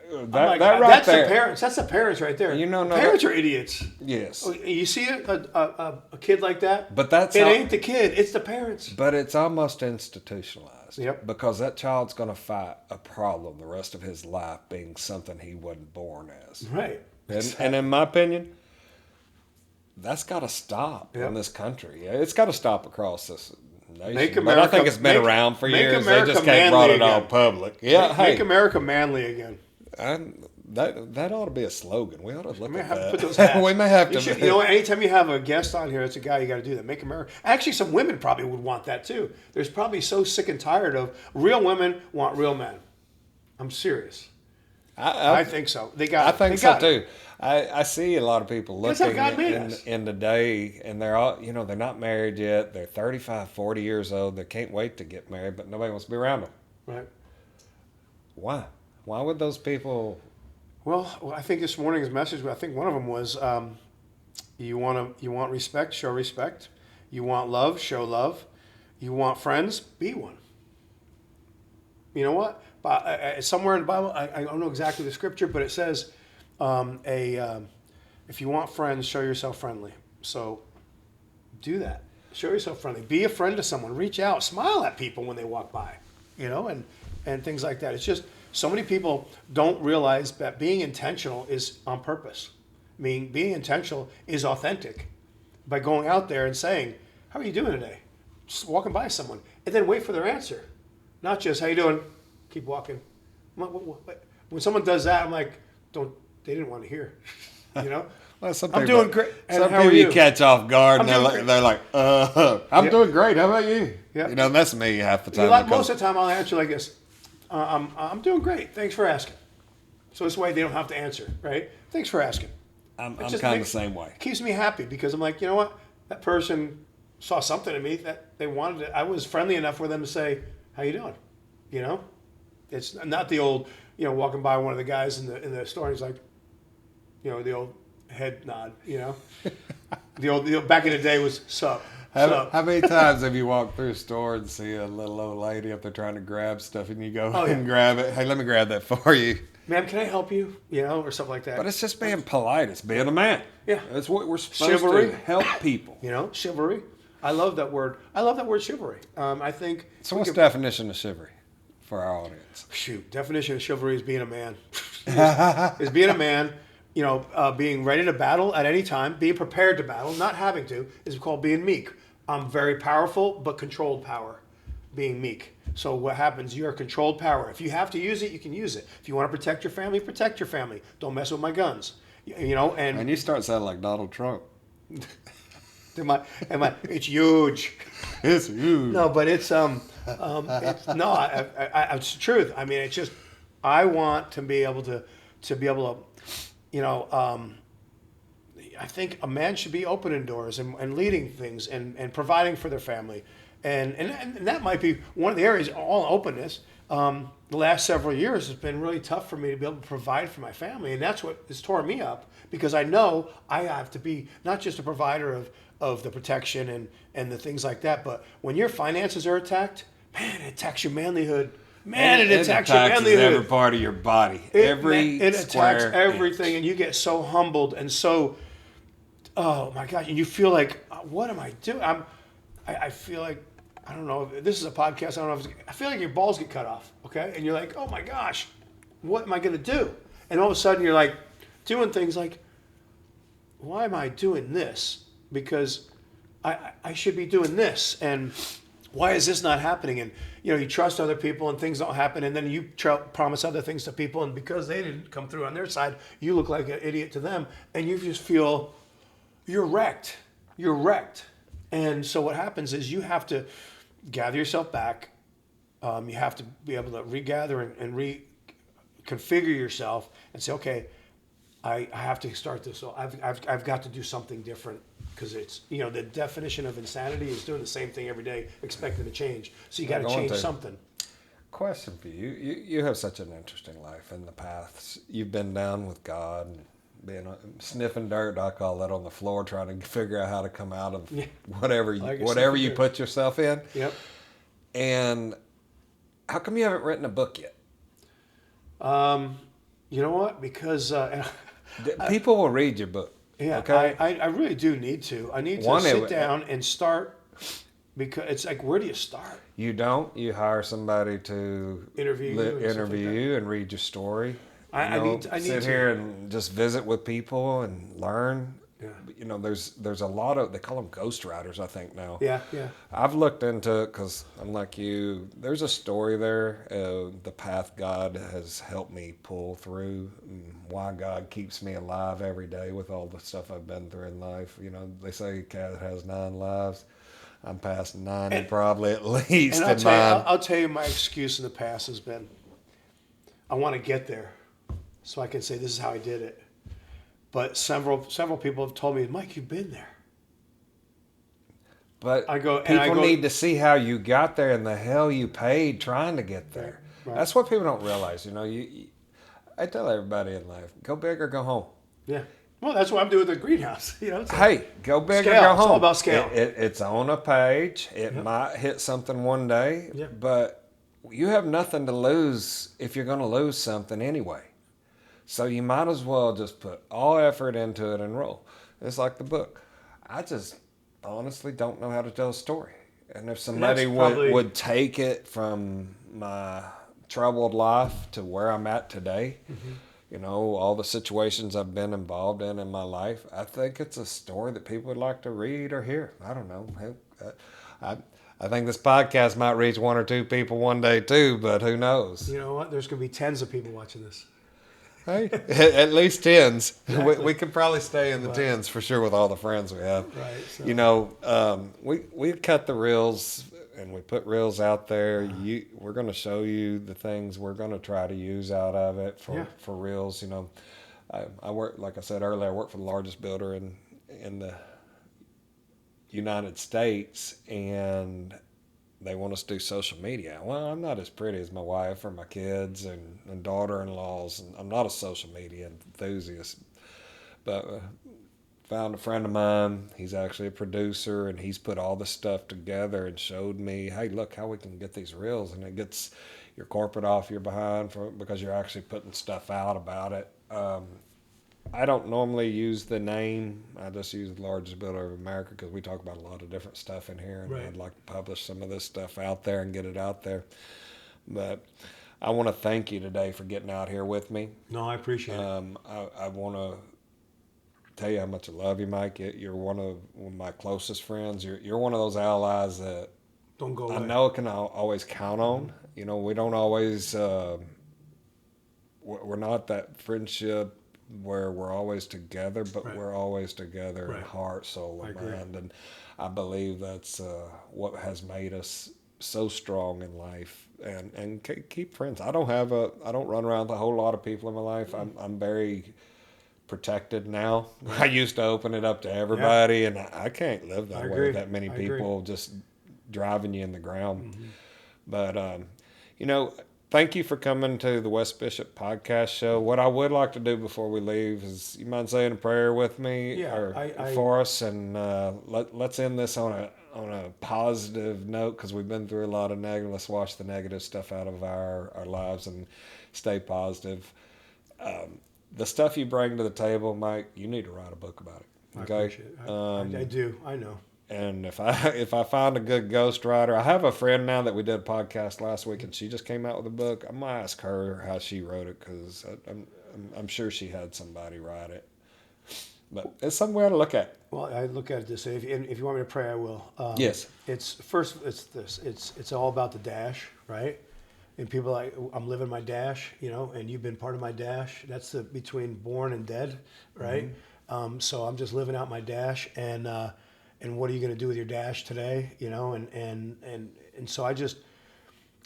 Speaker 1: That right
Speaker 2: that's
Speaker 1: there.
Speaker 2: the parents. That's the parents right there.
Speaker 1: You know, no,
Speaker 2: parents are idiots.
Speaker 1: Yes.
Speaker 2: You see a kid like that,
Speaker 1: But that's
Speaker 2: it
Speaker 1: how-
Speaker 2: ain't the kid. It's the parents.
Speaker 1: But it's almost institutionalized.
Speaker 2: Yep.
Speaker 1: Because that child's going to fight a problem the rest of his life being something he wasn't born as.
Speaker 2: Right.
Speaker 1: And in my opinion, that's got to stop in this country. It's got to stop across this nation.
Speaker 2: Make
Speaker 1: but I
Speaker 2: America-
Speaker 1: think it's been
Speaker 2: make-
Speaker 1: around for
Speaker 2: make
Speaker 1: years.
Speaker 2: America
Speaker 1: They just can't
Speaker 2: manly
Speaker 1: brought it all
Speaker 2: again.
Speaker 1: public. Yeah,
Speaker 2: Make America manly again.
Speaker 1: that ought to be a slogan. We ought to look
Speaker 2: We may
Speaker 1: at
Speaker 2: have to
Speaker 1: that.
Speaker 2: put those hats.
Speaker 1: We may have to.
Speaker 2: You know, anytime you have a guest on here, it's a guy, you got to do that. Make America. Actually, some women probably would want that too. There's probably so sick and tired of real women want real men. I'm serious. I think so.
Speaker 1: I think so too. I see a lot of people
Speaker 2: That's how
Speaker 1: looking
Speaker 2: God made us.
Speaker 1: in today, and they're all, they're not married yet. They're 35, 40 years old. They can't wait to get married, but nobody wants to be around them.
Speaker 2: Right.
Speaker 1: Why? Why would those people?
Speaker 2: Well, I think this morning's message, I think one of them was, you want respect, show respect. You want love, show love. You want friends, be one. You know what? Somewhere in the Bible, I don't know exactly the scripture, but it says, if you want friends, show yourself friendly. So do that. Show yourself friendly. Be a friend to someone. Reach out. Smile at people when they walk by, and things like that. It's just so many people don't realize that being intentional is on purpose. I mean, being intentional is authentic by going out there and saying, how are you doing today? Just walking by someone and then wait for their answer. Not just, how you doing? Keep walking. When someone does that, I'm like, they didn't want to hear,
Speaker 1: Well, some
Speaker 2: I'm
Speaker 1: people,
Speaker 2: doing great. And
Speaker 1: Some
Speaker 2: how are
Speaker 1: people you
Speaker 2: you?
Speaker 1: catch off guard, and
Speaker 2: I'm
Speaker 1: they're
Speaker 2: doing
Speaker 1: like, I'm
Speaker 2: Yep.
Speaker 1: doing great. How about you?
Speaker 2: Yep.
Speaker 1: That's me half the time.
Speaker 2: Most of the time, I'll answer like this. I'm doing great. Thanks for asking. So this way they don't have to answer, right? Thanks for asking.
Speaker 1: I'm
Speaker 2: It just
Speaker 1: kind of
Speaker 2: makes-
Speaker 1: the same way.
Speaker 2: Keeps me happy because I'm like, you know what? That person saw something in me that they wanted it. I was friendly enough for them to say, how you doing? It's not the old, walking by one of the guys in the store and he's like, the old head nod, the old back in the day was sup.
Speaker 1: How many times have you walked through a store and see a little old lady up there trying to grab stuff and you go and grab it? Hey, let me grab that for you.
Speaker 2: Ma'am, can I help you? Or something like that.
Speaker 1: But it's just being polite. It's being a man.
Speaker 2: Yeah.
Speaker 1: That's what we're supposed
Speaker 2: Chivalry.
Speaker 1: to help people.
Speaker 2: Chivalry. I love that word. I love that word chivalry. I think.
Speaker 1: So what's the definition of chivalry for our audience?
Speaker 2: Definition of chivalry is being a man. is being a man. Being ready to battle at any time, being prepared to battle, not having to, is called being meek. I'm very powerful, but controlled power, being meek. So what happens? You're controlled power. If you have to use it, you can use it. If you want to protect your family, protect your family. Don't mess with my guns. And
Speaker 1: And you start sounding like Donald Trump.
Speaker 2: It's huge.
Speaker 1: It's huge.
Speaker 2: No, but it's it's the truth. I mean, it's just I want to be able to you know, I think a man should be opening doors and leading things and providing for their family, and that might be one of the areas. All openness. The last several years has been really tough for me to be able to provide for my family, and that's what has torn me up because I know I have to be not just a provider of the protection and the things like that, but when your finances are attacked, man, it attacks your manlyhood. Man, it attacks your manlyhood.
Speaker 1: Every part of your body. It
Speaker 2: attacks everything, and you get so humbled and so, oh my gosh, and you feel like, what am I doing? I feel like, I don't know, if this is a podcast, I don't know if I feel like your balls get cut off, okay? And you're like, oh my gosh, what am I going to do? And all of a sudden you're like doing things like, why am I doing this? Because I should be doing this, and why is this not happening? And you know, you trust other people and things don't happen, and then you promise other things to people, and because they didn't come through on their side, you look like an idiot to them, and you just feel you're wrecked. You're wrecked. And so what happens is you have to gather yourself back. You have to be able to regather and reconfigure yourself and say, okay, I have to start this. So I've got to do something different. Because it's, you know, the definition of insanity is doing the same thing every day, expecting to change. So you got to change something.
Speaker 1: Question for you. You have such an interesting life in the paths. You've been down with God and sniffing dirt, I call that, on the floor, trying to figure out how to come out of whatever you put yourself in.
Speaker 2: Yep.
Speaker 1: And how come you haven't written a book yet?
Speaker 2: You know what? Because
Speaker 1: people will read your book.
Speaker 2: Yeah,
Speaker 1: okay?
Speaker 2: I really do need to. I need to sit down and start, because it's like, where do you start?
Speaker 1: You don't. You hire somebody to
Speaker 2: interview
Speaker 1: you and read your story.
Speaker 2: I need to
Speaker 1: sit here and just visit with people and learn.
Speaker 2: Yeah.
Speaker 1: You know, there's a lot of, they call them ghostwriters, I think now.
Speaker 2: Yeah.
Speaker 1: I've looked into it because I'm like you. There's a story there, the path God has helped me pull through, and why God keeps me alive every day with all the stuff I've been through in life. You know, they say a cat has 9 lives. I'm past 90 probably at least.
Speaker 2: And I'll tell you my excuse in the past has been, I want to get there so I can say this is how I did it. But several people have told me, Mike, you've been there.
Speaker 1: But people need to see how you got there and the hell you paid trying to get there. Right. That's what people don't realize. You know, I tell everybody in life, go big or go home.
Speaker 2: Yeah. Well, that's what I'm doing with the greenhouse. You know,
Speaker 1: hey, go big or go home.
Speaker 2: It's all about scale.
Speaker 1: It's on a page. It might hit something one day, but you have nothing to lose if you're going to lose something anyway. So you might as well just put all effort into it and roll. It's like the book. I just honestly don't know how to tell a story. And if somebody would take it from my troubled life to where I'm at today, you know, all the situations I've been involved in my life, I think it's a story that people would like to read or hear. I don't know. I think this podcast might reach 1 or 2 people one day too, but who knows?
Speaker 2: You know what? There's going to be tens of people watching this.
Speaker 1: Hey, at least 10s.
Speaker 2: Exactly.
Speaker 1: We could probably stay in the 10s for sure with all the friends we have.
Speaker 2: Right. So.
Speaker 1: You know, we cut the reels and we put reels out there. We're going to show you the things we're going to try to use out of it for reels. You know, I work, like I said earlier, I work for the largest builder in the United States, and they want us to do social media. Well, I'm not as pretty as my wife or my kids and daughter-in-laws, and I'm not a social media enthusiast. But found a friend of mine. He's actually a producer, and he's put all this stuff together and showed me, hey, look how we can get these reels, and it gets your corporate off your behind because you're actually putting stuff out about it. I don't normally use the name. I just use the largest builder of America because we talk about a lot of different stuff in here, and I'd like to publish some of this stuff out there and get it out there. But I want to thank you today for getting out here with me.
Speaker 2: No, I appreciate it.
Speaker 1: I want to tell you how much I love you, Mike. You're one of my closest friends. You're one of those allies that
Speaker 2: don't go away.
Speaker 1: I know I can always count on. You know, we don't always. We're not that friendship where we're always together, but
Speaker 2: Right.
Speaker 1: we're always together in
Speaker 2: Right.
Speaker 1: heart, soul,
Speaker 2: I
Speaker 1: and
Speaker 2: agree.
Speaker 1: mind. And I believe that's what has made us so strong in life and keep friends. I don't run around with a whole lot of people in my life. I'm very protected now. I used to open it up to
Speaker 2: Yeah,
Speaker 1: everybody, and I can't live
Speaker 2: I
Speaker 1: that way with
Speaker 2: agree.
Speaker 1: that many
Speaker 2: I agree.
Speaker 1: people just driving you in the ground.
Speaker 2: Hmm.
Speaker 1: But you know, thank you for coming to the West Bishop podcast show. What I would like to do before we leave is, you mind saying a prayer with me
Speaker 2: Yeah,
Speaker 1: or
Speaker 2: I
Speaker 1: for us, and let's end this on a positive note, because we've been through a lot of negative. Let's wash the negative stuff out of our lives and stay positive. The stuff you bring to the table, Mike, you need to write a book about it.
Speaker 2: I
Speaker 1: Okay.
Speaker 2: appreciate it. I do. I know.
Speaker 1: And if I find a good ghostwriter, I have a friend now that we did a podcast last week, and she just came out with a book. I might ask her how she wrote it, because I'm sure she had somebody write it. But it's somewhere to look at.
Speaker 2: Well, I look at it this way. If you want me to pray, I will.
Speaker 1: Yes.
Speaker 2: It's first. It's this. It's all about the dash, right? And people like, I'm living my dash, and you've been part of my dash. That's the between born and dead, right? So I'm just living out my dash, and what are you going to do with your dash today, and so I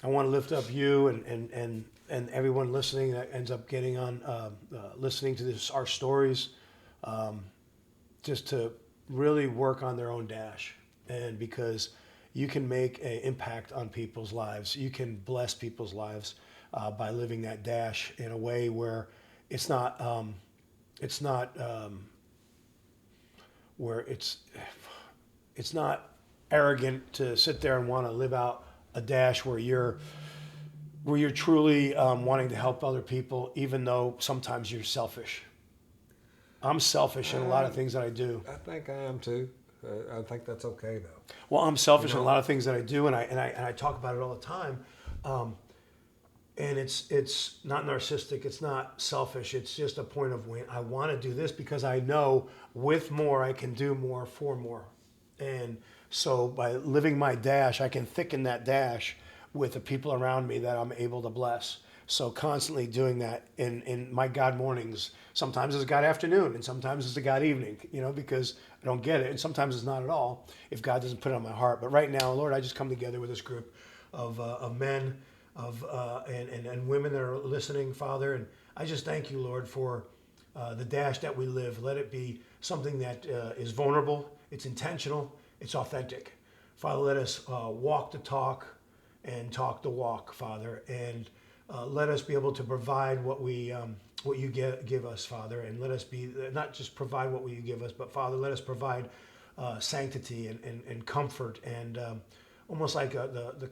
Speaker 2: want to lift up you and everyone listening that ends up getting on listening to our stories, just to really work on their own dash, and because you can make an impact on people's lives. You can bless people's lives by living that dash in a way where it's not where it's not arrogant to sit there and want to live out a dash where you're truly wanting to help other people, even though sometimes you're selfish. I'm selfish in a lot of things that I do.
Speaker 1: I think I am too. I think that's okay though.
Speaker 2: Well, I'm selfish in a lot of things that I do, and I talk about it all the time. And it's not narcissistic. It's not selfish. It's just a point of when I want to do this because I know with more I can do more for more. And so by living my dash, I can thicken that dash with the people around me that I'm able to bless. So constantly doing that in my God mornings. Sometimes it's a God afternoon, and sometimes it's a God evening, because I don't get it. And sometimes it's not at all if God doesn't put it on my heart. But right now, Lord, I just come together with this group of men and women that are listening, Father. And I just thank you, Lord, for the dash that we live. Let it be something that is vulnerable, it's intentional, it's authentic. Father, let us walk the talk and talk the walk, Father. And let us be able to provide what you give us, Father, and let us be not just provide what you give us, but Father, let us provide sanctity and comfort and almost like the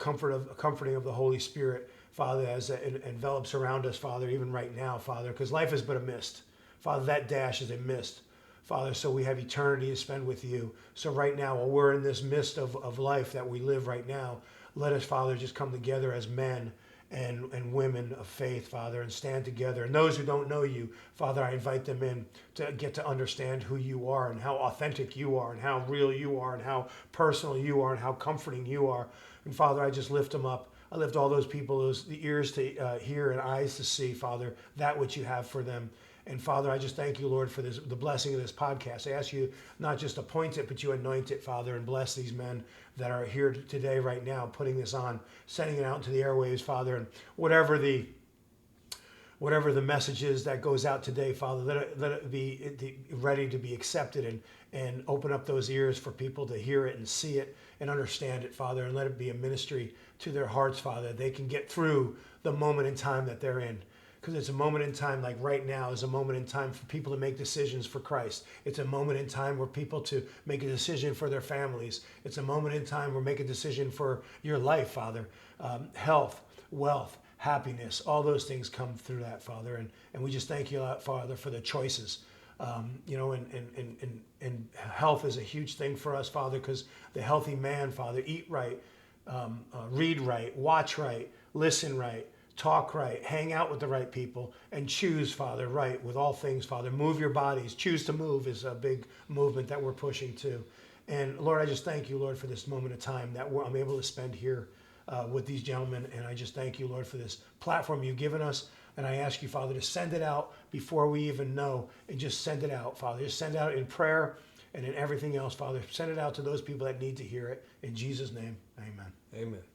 Speaker 2: comforting of the Holy Spirit, Father, as it envelops around us, Father, even right now, Father, because life is but a mist, Father. That dash is a mist, Father. So we have eternity to spend with you. So right now, while we're in this mist of life that we live right now, let us, Father, just come together as men and women of faith, Father, and stand together. And those who don't know you, Father, I invite them in to get to understand who you are and how authentic you are and how real you are and how personal you are and how comforting you are. And Father, I just lift them up. I lift all those people, the ears to hear and eyes to see, Father, that which you have for them. And Father, I just thank you, Lord, for the blessing of this podcast. I ask you not just appoint it, but you anoint it, Father, and bless these men that are here today, right now, putting this on, sending it out into the airwaves, Father, and whatever the message is that goes out today, Father, let it be ready to be accepted and open up those ears for people to hear it and see it and understand it, Father, and let it be a ministry to their hearts, Father. They can get through the moment in time that they're in. Because it's a moment in time, like right now is a moment in time for people to make decisions for Christ. It's a moment in time where people to make a decision for their families. It's a moment in time where make a decision for your life, Father. Health, wealth, happiness, all those things come through that, Father. And we just thank you, Father, for the choices. And health is a huge thing for us, Father, because the healthy man, Father, eat right, read right, watch right, listen right, talk right, hang out with the right people, and choose, Father, right with all things, Father. Move your bodies. Choose to move is a big movement that we're pushing to. And Lord, I just thank you, Lord, for this moment of time that I'm able to spend here with these gentlemen. And I just thank you, Lord, for this platform you've given us. And I ask you, Father, to send it out before we even know, and just send it out, Father. Just send it out in prayer and in everything else, Father. Send it out to those people that need to hear it. In Jesus' name, amen.
Speaker 1: Amen.